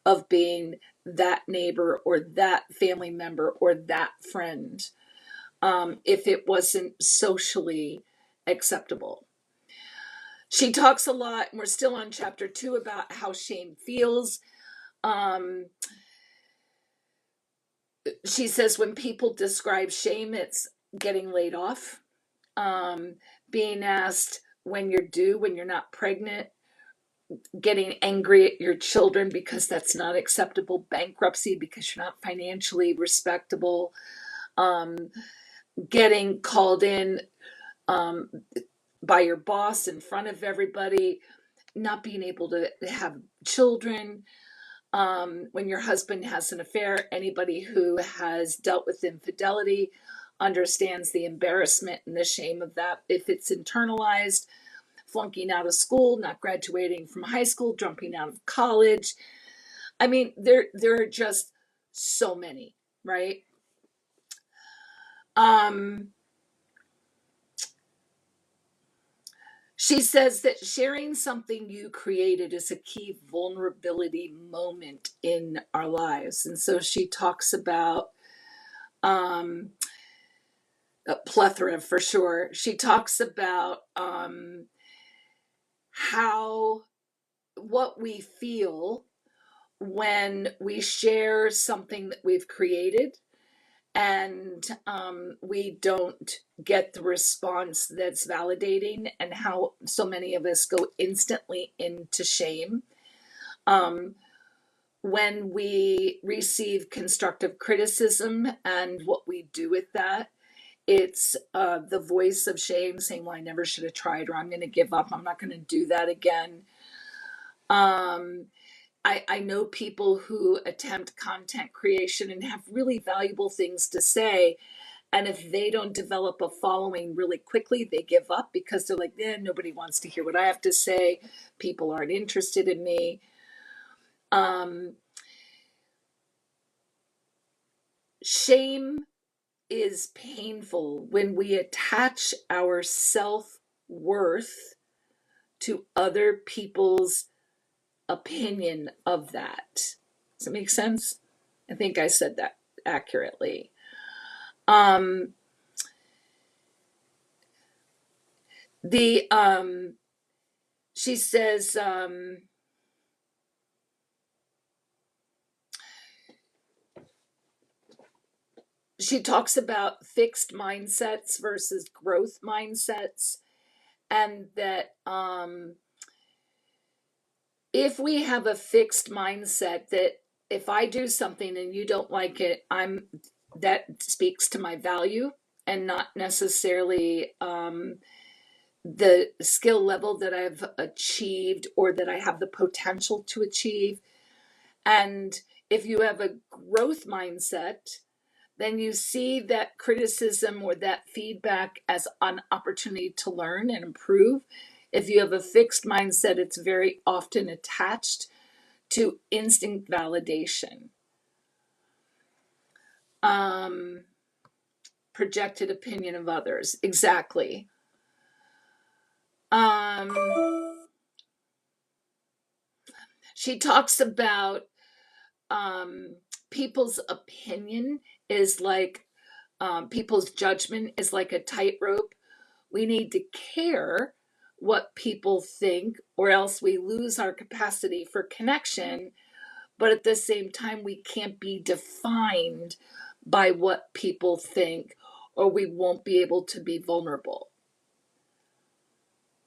of being that neighbor or that family member or that friend, if it wasn't socially acceptable. She talks a lot, and we're still on chapter 2, about how shame feels. Um, she says when people describe shame, it's getting laid off, um, being asked when you're due, when you're not pregnant, getting angry at your children because that's not acceptable, bankruptcy because you're not financially respectable, um, getting called in um, by your boss in front of everybody, not being able to have children, when your husband has an affair. Anybody who has dealt with infidelity understands the embarrassment and the shame of that. If it's internalized, flunking out of school, not graduating from high school, jumping out of college. I mean, there are just so many, right? Um, she says that sharing something you created is a key vulnerability moment in our lives. And so she talks about um, a plethora for sure. She talks about how what we feel when we share something that we've created, and we don't get the response that's validating, and how so many of us go instantly into shame when we receive constructive criticism, and what we do with that. It's the voice of shame saying, well, I never should have tried, or I'm going to give up, I'm not going to do that again. I know people who attempt content creation and have really valuable things to say. And if they don't develop a following really quickly, they give up because they're like, nobody wants to hear what I have to say. People aren't interested in me. Shame is painful when we attach our self-worth to other people's opinion of that. Does it make sense? I think I said that accurately. Um, the She says she talks about fixed mindsets versus growth mindsets, and that if we have a fixed mindset that if I do something and you don't like it, that speaks to my value and not necessarily the skill level that I've achieved or that I have the potential to achieve. And if you have a growth mindset, then you see that criticism or that feedback as an opportunity to learn and improve. If you have a fixed mindset, it's very often attached to instant validation. Projected opinion of others. Exactly. She talks about people's opinion is like people's judgment is like a tightrope. We need to care what people think, or else we lose our capacity for connection. But at the same time, we can't be defined by what people think, or we won't be able to be vulnerable.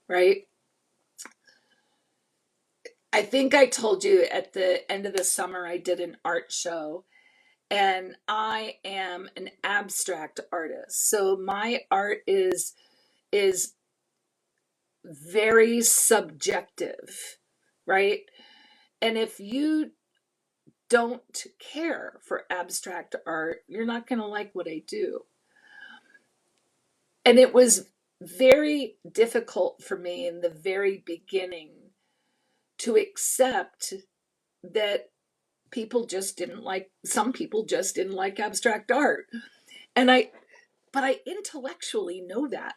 Right? I think I told you at the end of the summer, I did an art show, and I am an abstract artist. So my art is very subjective, right? And if you don't care for abstract art, you're not going to like what I do. And it was very difficult for me in the very beginning to accept that some people just didn't like abstract art. And but I intellectually know that,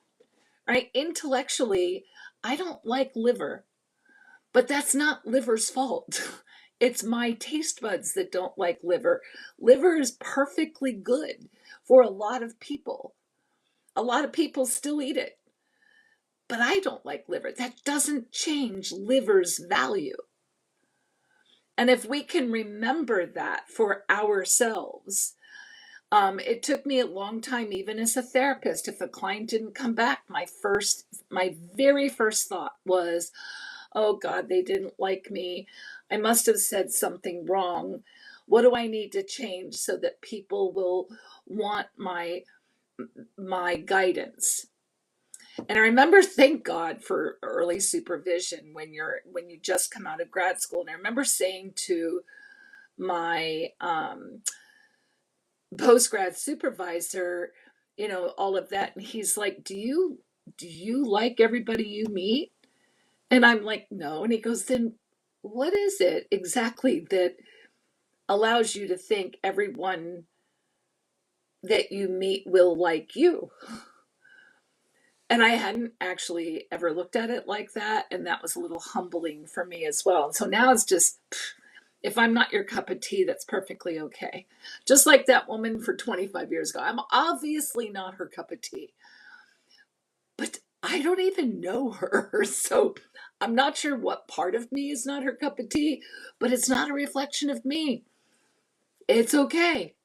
right? Intellectually, I don't like liver, but that's not liver's fault. It's my taste buds that don't like liver. Liver is perfectly good for a lot of people. A lot of people still eat it, but I don't like liver. That doesn't change liver's value. And if we can remember that for ourselves, it took me a long time, even as a therapist. If a client didn't come back, my very first thought was, oh God, they didn't like me. I must have said something wrong. What do I need to change so that people will want my guidance? And I remember, thank God for early supervision when you just come out of grad school. And I remember saying to my post-grad supervisor, all of that, and he's like, do you like everybody you meet? And I'm like, no. And he goes, then what is it exactly that allows you to think everyone that you meet will like you? And I hadn't actually ever looked at it like that, and that was a little humbling for me as well. And so now it's just, if I'm not your cup of tea, that's perfectly okay. Just like that woman for 25 years ago. I'm obviously not her cup of tea, but I don't even know her. So I'm not sure what part of me is not her cup of tea, but it's not a reflection of me. It's okay.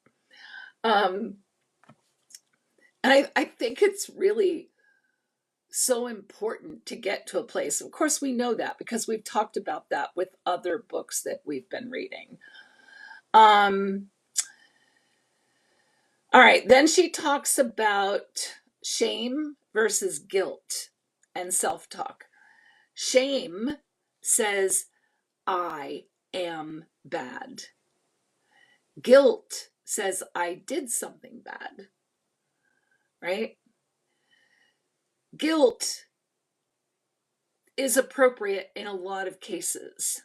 Um, and I think it's really so important to get to a place. Of course, we know that because we've talked about that with other books that we've been reading. Um, all right, then she talks about shame versus guilt and self-talk. Shame says, I am bad. Guilt says, I did something bad, right? Guilt is appropriate in a lot of cases.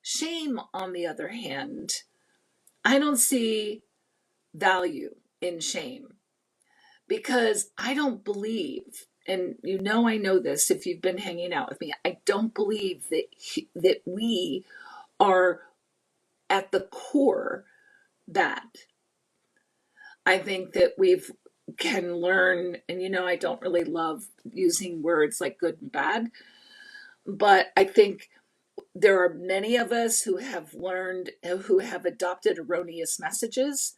Shame, on the other hand, I don't see value in shame because I don't believe, and I know this if you've been hanging out with me, I don't believe that we are at the core bad. I think that we've can learn, and I don't really love using words like good and bad, but I think there are many of us who have adopted erroneous messages.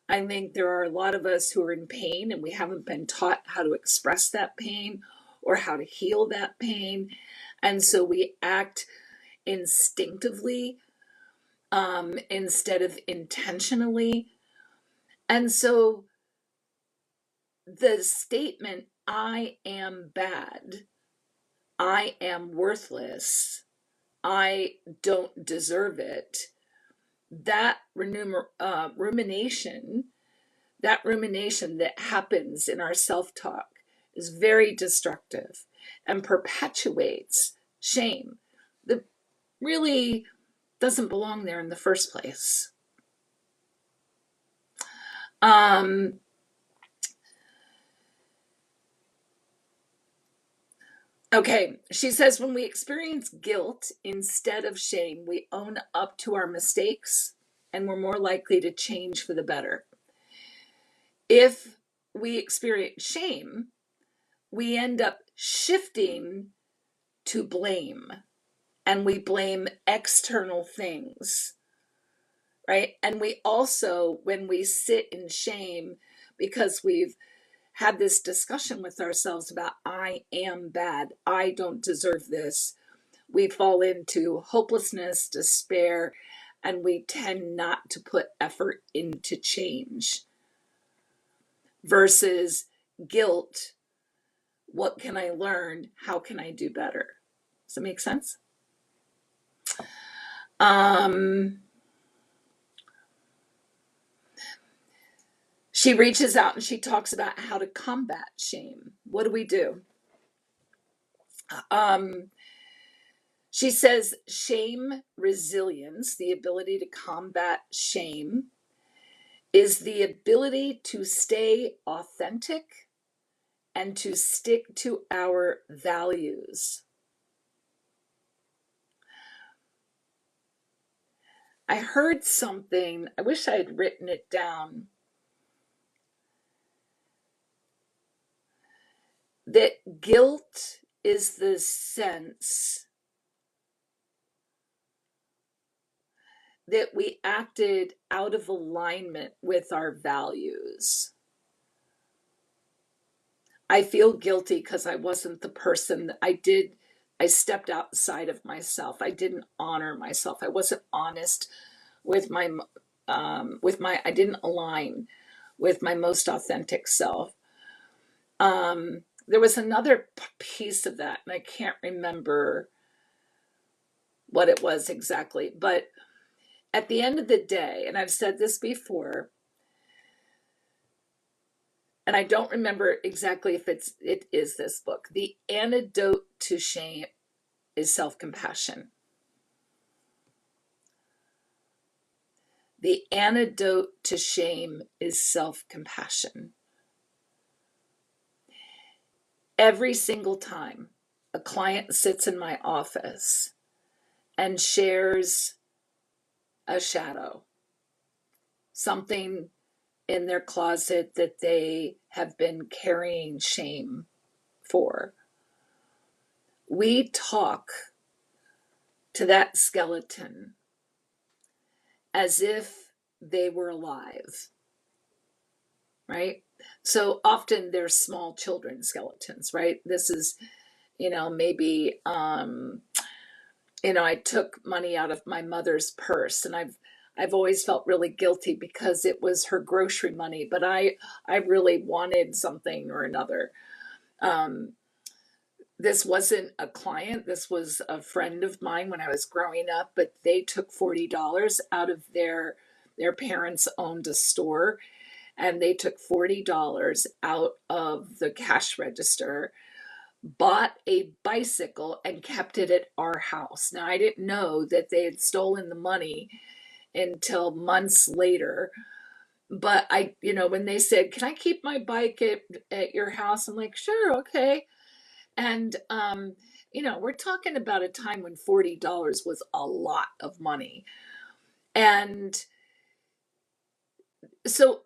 I think there are a lot of us who are in pain and we haven't been taught how to express that pain or how to heal that pain. And so we act instinctively instead of intentionally. And so the statement, I am bad, I am worthless, I don't deserve it, that rumination that happens in our self-talk is very destructive and perpetuates shame that really doesn't belong there in the first place. Okay, she says when we experience guilt instead of shame, we own up to our mistakes and we're more likely to change for the better. If we experience shame, we end up shifting to blame, and we blame external things, right? And we also, when we sit in shame because we've had this discussion with ourselves about I am bad, I don't deserve this, we fall into hopelessness, despair, and we tend not to put effort into change. Versus guilt, what can I learn? How can I do better? Does that make sense? Um, she reaches out and she talks about how to combat shame. What do we do? Um, she says shame resilience, the ability to combat shame, is the ability to stay authentic and to stick to our values. I heard something, I wish I had written it down, that guilt is the sense that we acted out of alignment with our values. I feel guilty because I wasn't the person that I stepped outside of myself. I didn't honor myself. I wasn't honest with I didn't align with my most authentic self. There was another piece of that, and I can't remember what it was exactly, but at the end of the day, and I've said this before, and I don't remember exactly if it is this book. The antidote to shame is self-compassion. The antidote to shame is self-compassion. Every single time a client sits in my office and shares a shadow, something in their closet that they have been carrying shame for, we talk to that skeleton as if they were alive, right? So often they're small children skeletons, right? This is, maybe, I took money out of my mother's purse, and I've always felt really guilty because it was her grocery money, but I really wanted something or another. Um, this wasn't a client, this was a friend of mine when I was growing up, but they took $40 out of their parents owned a store, and they took $40 out of the cash register, bought a bicycle, and kept it at our house. Now, I didn't know that they had stolen the money until months later. But when they said, "Can I keep my bike at your house?" I'm like, "Sure, okay." And, we're talking about a time when $40 was a lot of money. And so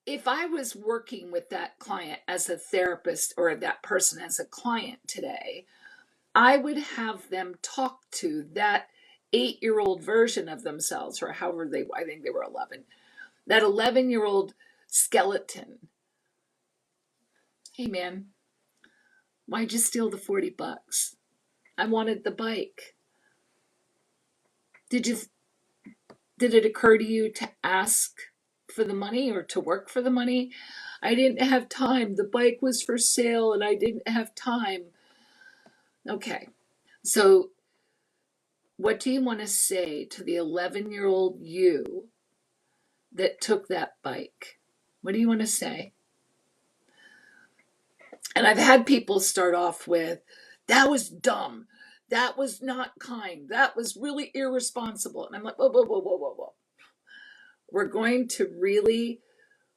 if I was working with that client as a therapist, or that person as a client today, I would have them talk to that 8-year-old version of themselves, or however I think they were 11, that 11-year-old skeleton. "Hey man, why'd you steal the $40? I wanted the bike. Did it occur to you to ask for the money or to work for the money? I didn't have time. The bike was for sale and I didn't have time." Okay, so what do you want to say to the 11-year-old you that took that bike? What do you want to say? And I've had people start off with, "That was dumb. That was not kind. That was really irresponsible." And I'm like, whoa, whoa, whoa, whoa, whoa, whoa. We're going to really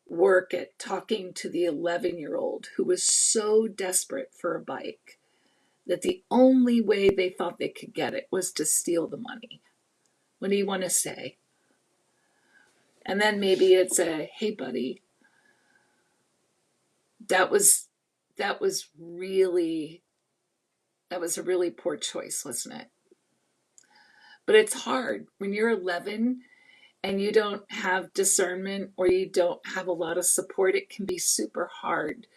work at talking to the 11-year-old who was so desperate for a bike that the only way they thought they could get it was to steal the money. What do you want to say? And then maybe it's a, "Hey buddy, that was really, that was a really poor choice, wasn't it?" But it's hard when you're 11 and you don't have discernment, or you don't have a lot of support. It can be super hard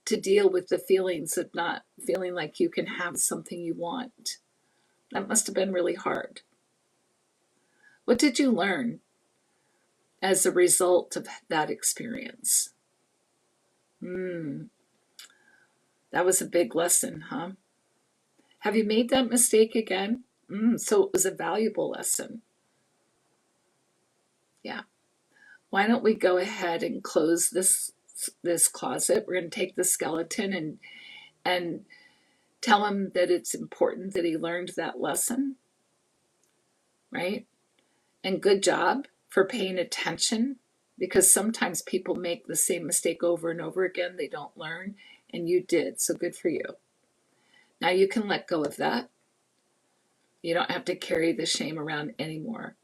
to deal with the feelings of not feeling like you can have something you want. That must have been really hard. What did you learn as a result of that experience? That was a big lesson, huh? Have you made that mistake again? So it was a valuable lesson. Yeah. Why don't we go ahead and close this closet? We're going to take the skeleton and tell him that it's important that he learned that lesson, right? And good job for paying attention, because sometimes people make the same mistake over and over again. They don't learn, and you did. So good for you. Now you can let go of that. You don't have to carry the shame around anymore.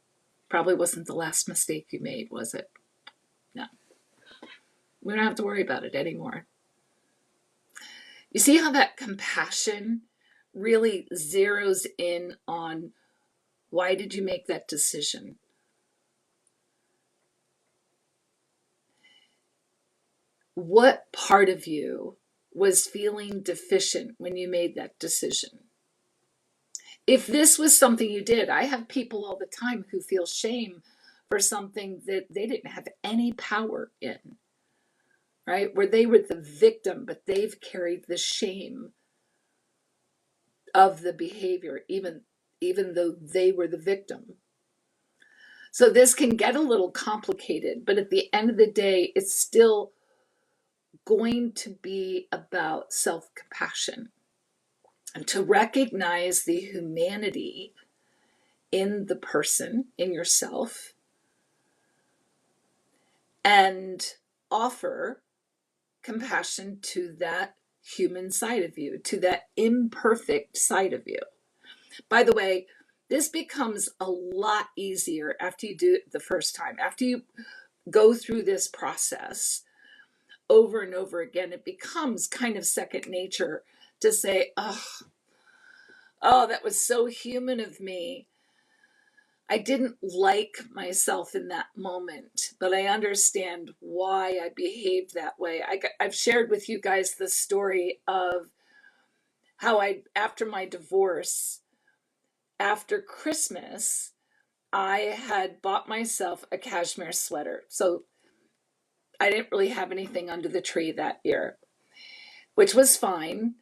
Probably wasn't the last mistake you made, was it? No. We don't have to worry about it anymore. You see how that compassion really zeroes in on why did you make that decision? What part of you was feeling deficient when you made that decision? If this was something you did, I have people all the time who feel shame for something that they didn't have any power in, right? Where they were the victim, but they've carried the shame of the behavior, even though they were the victim. So this can get a little complicated, but at the end of the day, it's still going to be about self-compassion and to recognize the humanity in the person, in yourself, and offer compassion to that human side of you, to that imperfect side of you. By the way, this becomes a lot easier after you do it the first time. After you go through this process over and over again, it becomes kind of second nature to say, oh, that was so human of me. I didn't like myself in that moment, but I understand why I behaved that way. I've shared with you guys the story of how after my divorce, after Christmas, I had bought myself a cashmere sweater. So I didn't really have anything under the tree that year, which was fine,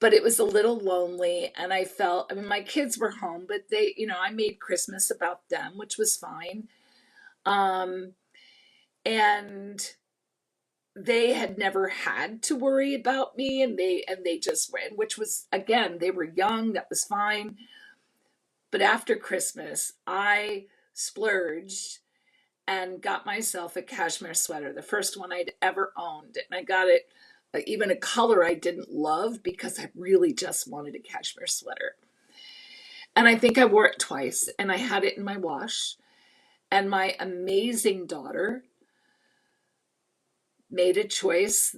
but it was a little lonely. And I mean, my kids were home, but I made Christmas about them, which was fine. Um, and they had never had to worry about me, and they just went, which was, again, they were young, that was fine. But after Christmas, I splurged and got myself a cashmere sweater, the first one I'd ever owned. And I got it even a color I didn't love because I really just wanted a cashmere sweater. And I think I wore it twice, and I had it in my wash. And my amazing daughter made a choice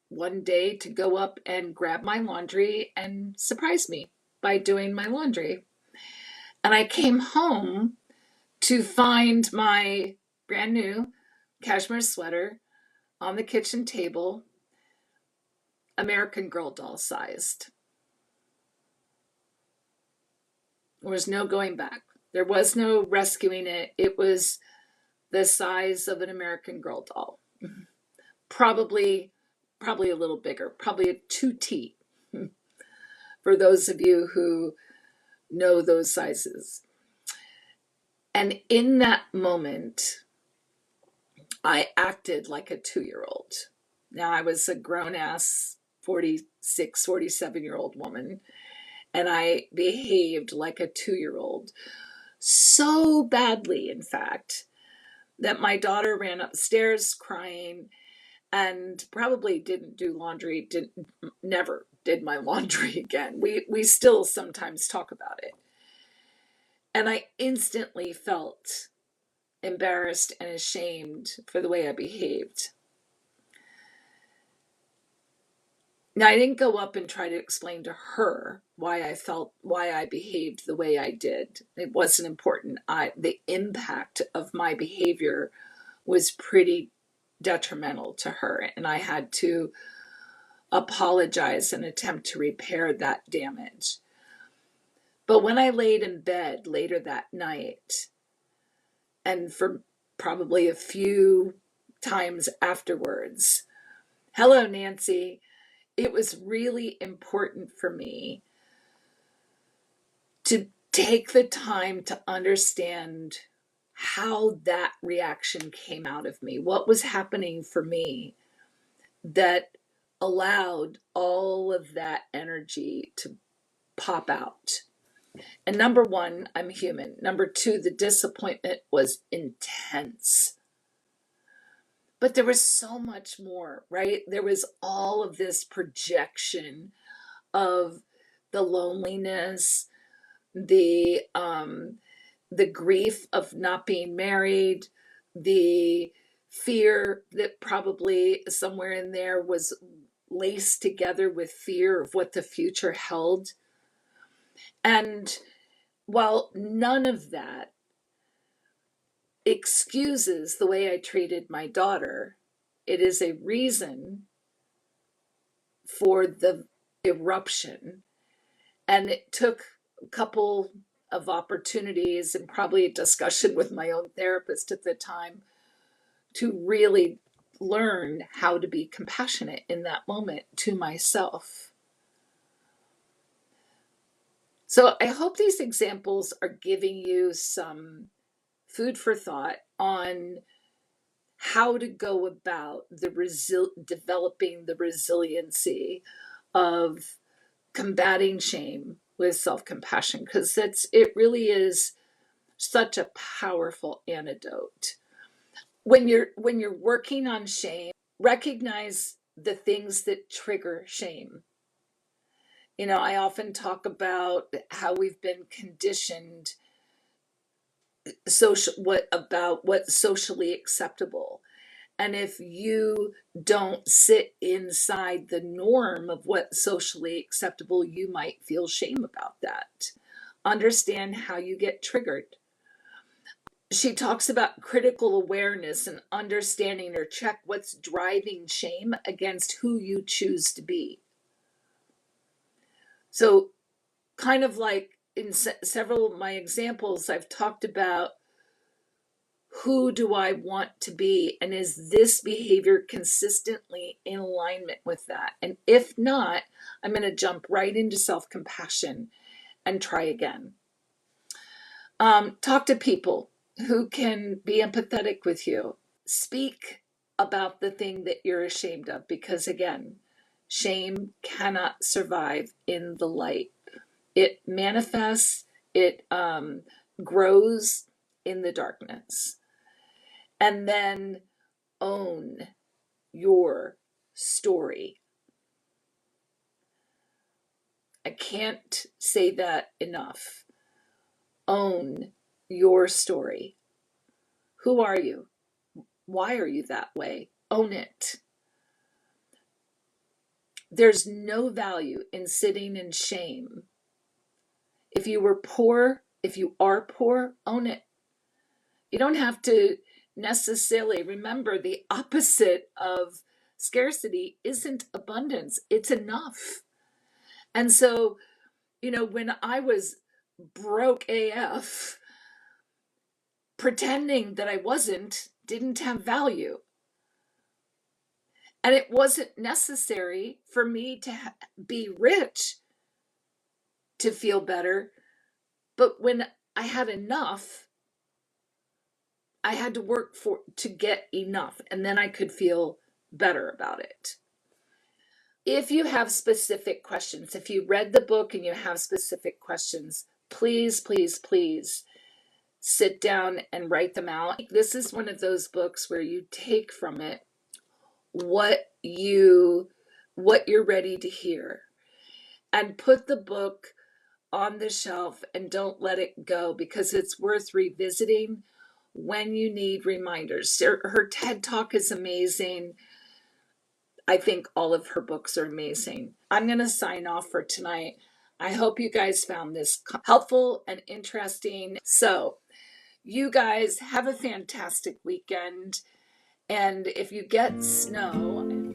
one day to go up and grab my laundry and surprise me by doing my laundry. And I came home to find my brand new cashmere sweater on the kitchen table, American Girl doll sized. There was no going back. There was no rescuing it. It was the size of an American Girl doll. Probably a little bigger, probably a 2T for those of you who know those sizes. And in that moment, I acted like a 2-year-old. Now, I was a grown ass 46, 47-year-old woman, and I behaved like a 2-year-old. So badly, in fact, that my daughter ran upstairs crying and probably didn't do laundry, never did my laundry again. We still sometimes talk about it. And I instantly felt embarrassed and ashamed for the way I behaved. Now, I didn't go up and try to explain to her why I behaved the way I did. It wasn't important. The impact of my behavior was pretty detrimental to her, and I had to apologize and attempt to repair that damage. But when I laid in bed later that night, and for probably a few times afterwards, hello, Nancy, it was really important for me to take the time to understand how that reaction came out of me. What was happening for me that allowed all of that energy to pop out. And number one, I'm human. Number two, the disappointment was intense. But there was so much more, right? There was all of this projection of the loneliness, the grief of not being married, the fear that probably somewhere in there was laced together with fear of what the future held. And while none of that excuses the way I treated my daughter, it is a reason for the eruption. And it took a couple of opportunities and probably a discussion with my own therapist at the time to really learn how to be compassionate in that moment to myself. So I hope these examples are giving you some food for thought on how to go about developing the resiliency of combating shame with self-compassion, because it really is such a powerful antidote. When you're working on shame, recognize the things that trigger shame. I often talk about how we've been conditioned what's socially acceptable. And if you don't sit inside the norm of what's socially acceptable, you might feel shame about that. Understand how you get triggered. She talks about critical awareness and understanding or check what's driving shame against who you choose to be. So, kind of like in several of my examples, I've talked about who do I want to be? And is this behavior consistently in alignment with that? And if not, I'm going to jump right into self-compassion and try again. Talk to people who can be empathetic with you. Speak about the thing that you're ashamed of, because again, shame cannot survive in the light. It manifests, it grows in the darkness. And then own your story. I can't say that enough. Own your story. Who are you? Why are you that way? Own it. There's no value in sitting in shame. If you are poor, own it. You don't have to necessarily remember the opposite of scarcity isn't abundance, it's enough. And so, when I was broke AF, pretending that I didn't have value. And it wasn't necessary for me to be rich to feel better. But when I had enough, I had to work to get enough, and then I could feel better about it. If you have specific questions, if you read the book and you have specific questions, please, please, please sit down and write them out. This is one of those books where you take from it what you're ready to hear, and put the book on the shelf and don't let it go, because it's worth revisiting when you need reminders. Her TED Talk is amazing. I think all of her books are amazing. I'm going to sign off for tonight. I hope you guys found this helpful and interesting. So, you guys have a fantastic weekend. And if you get snow,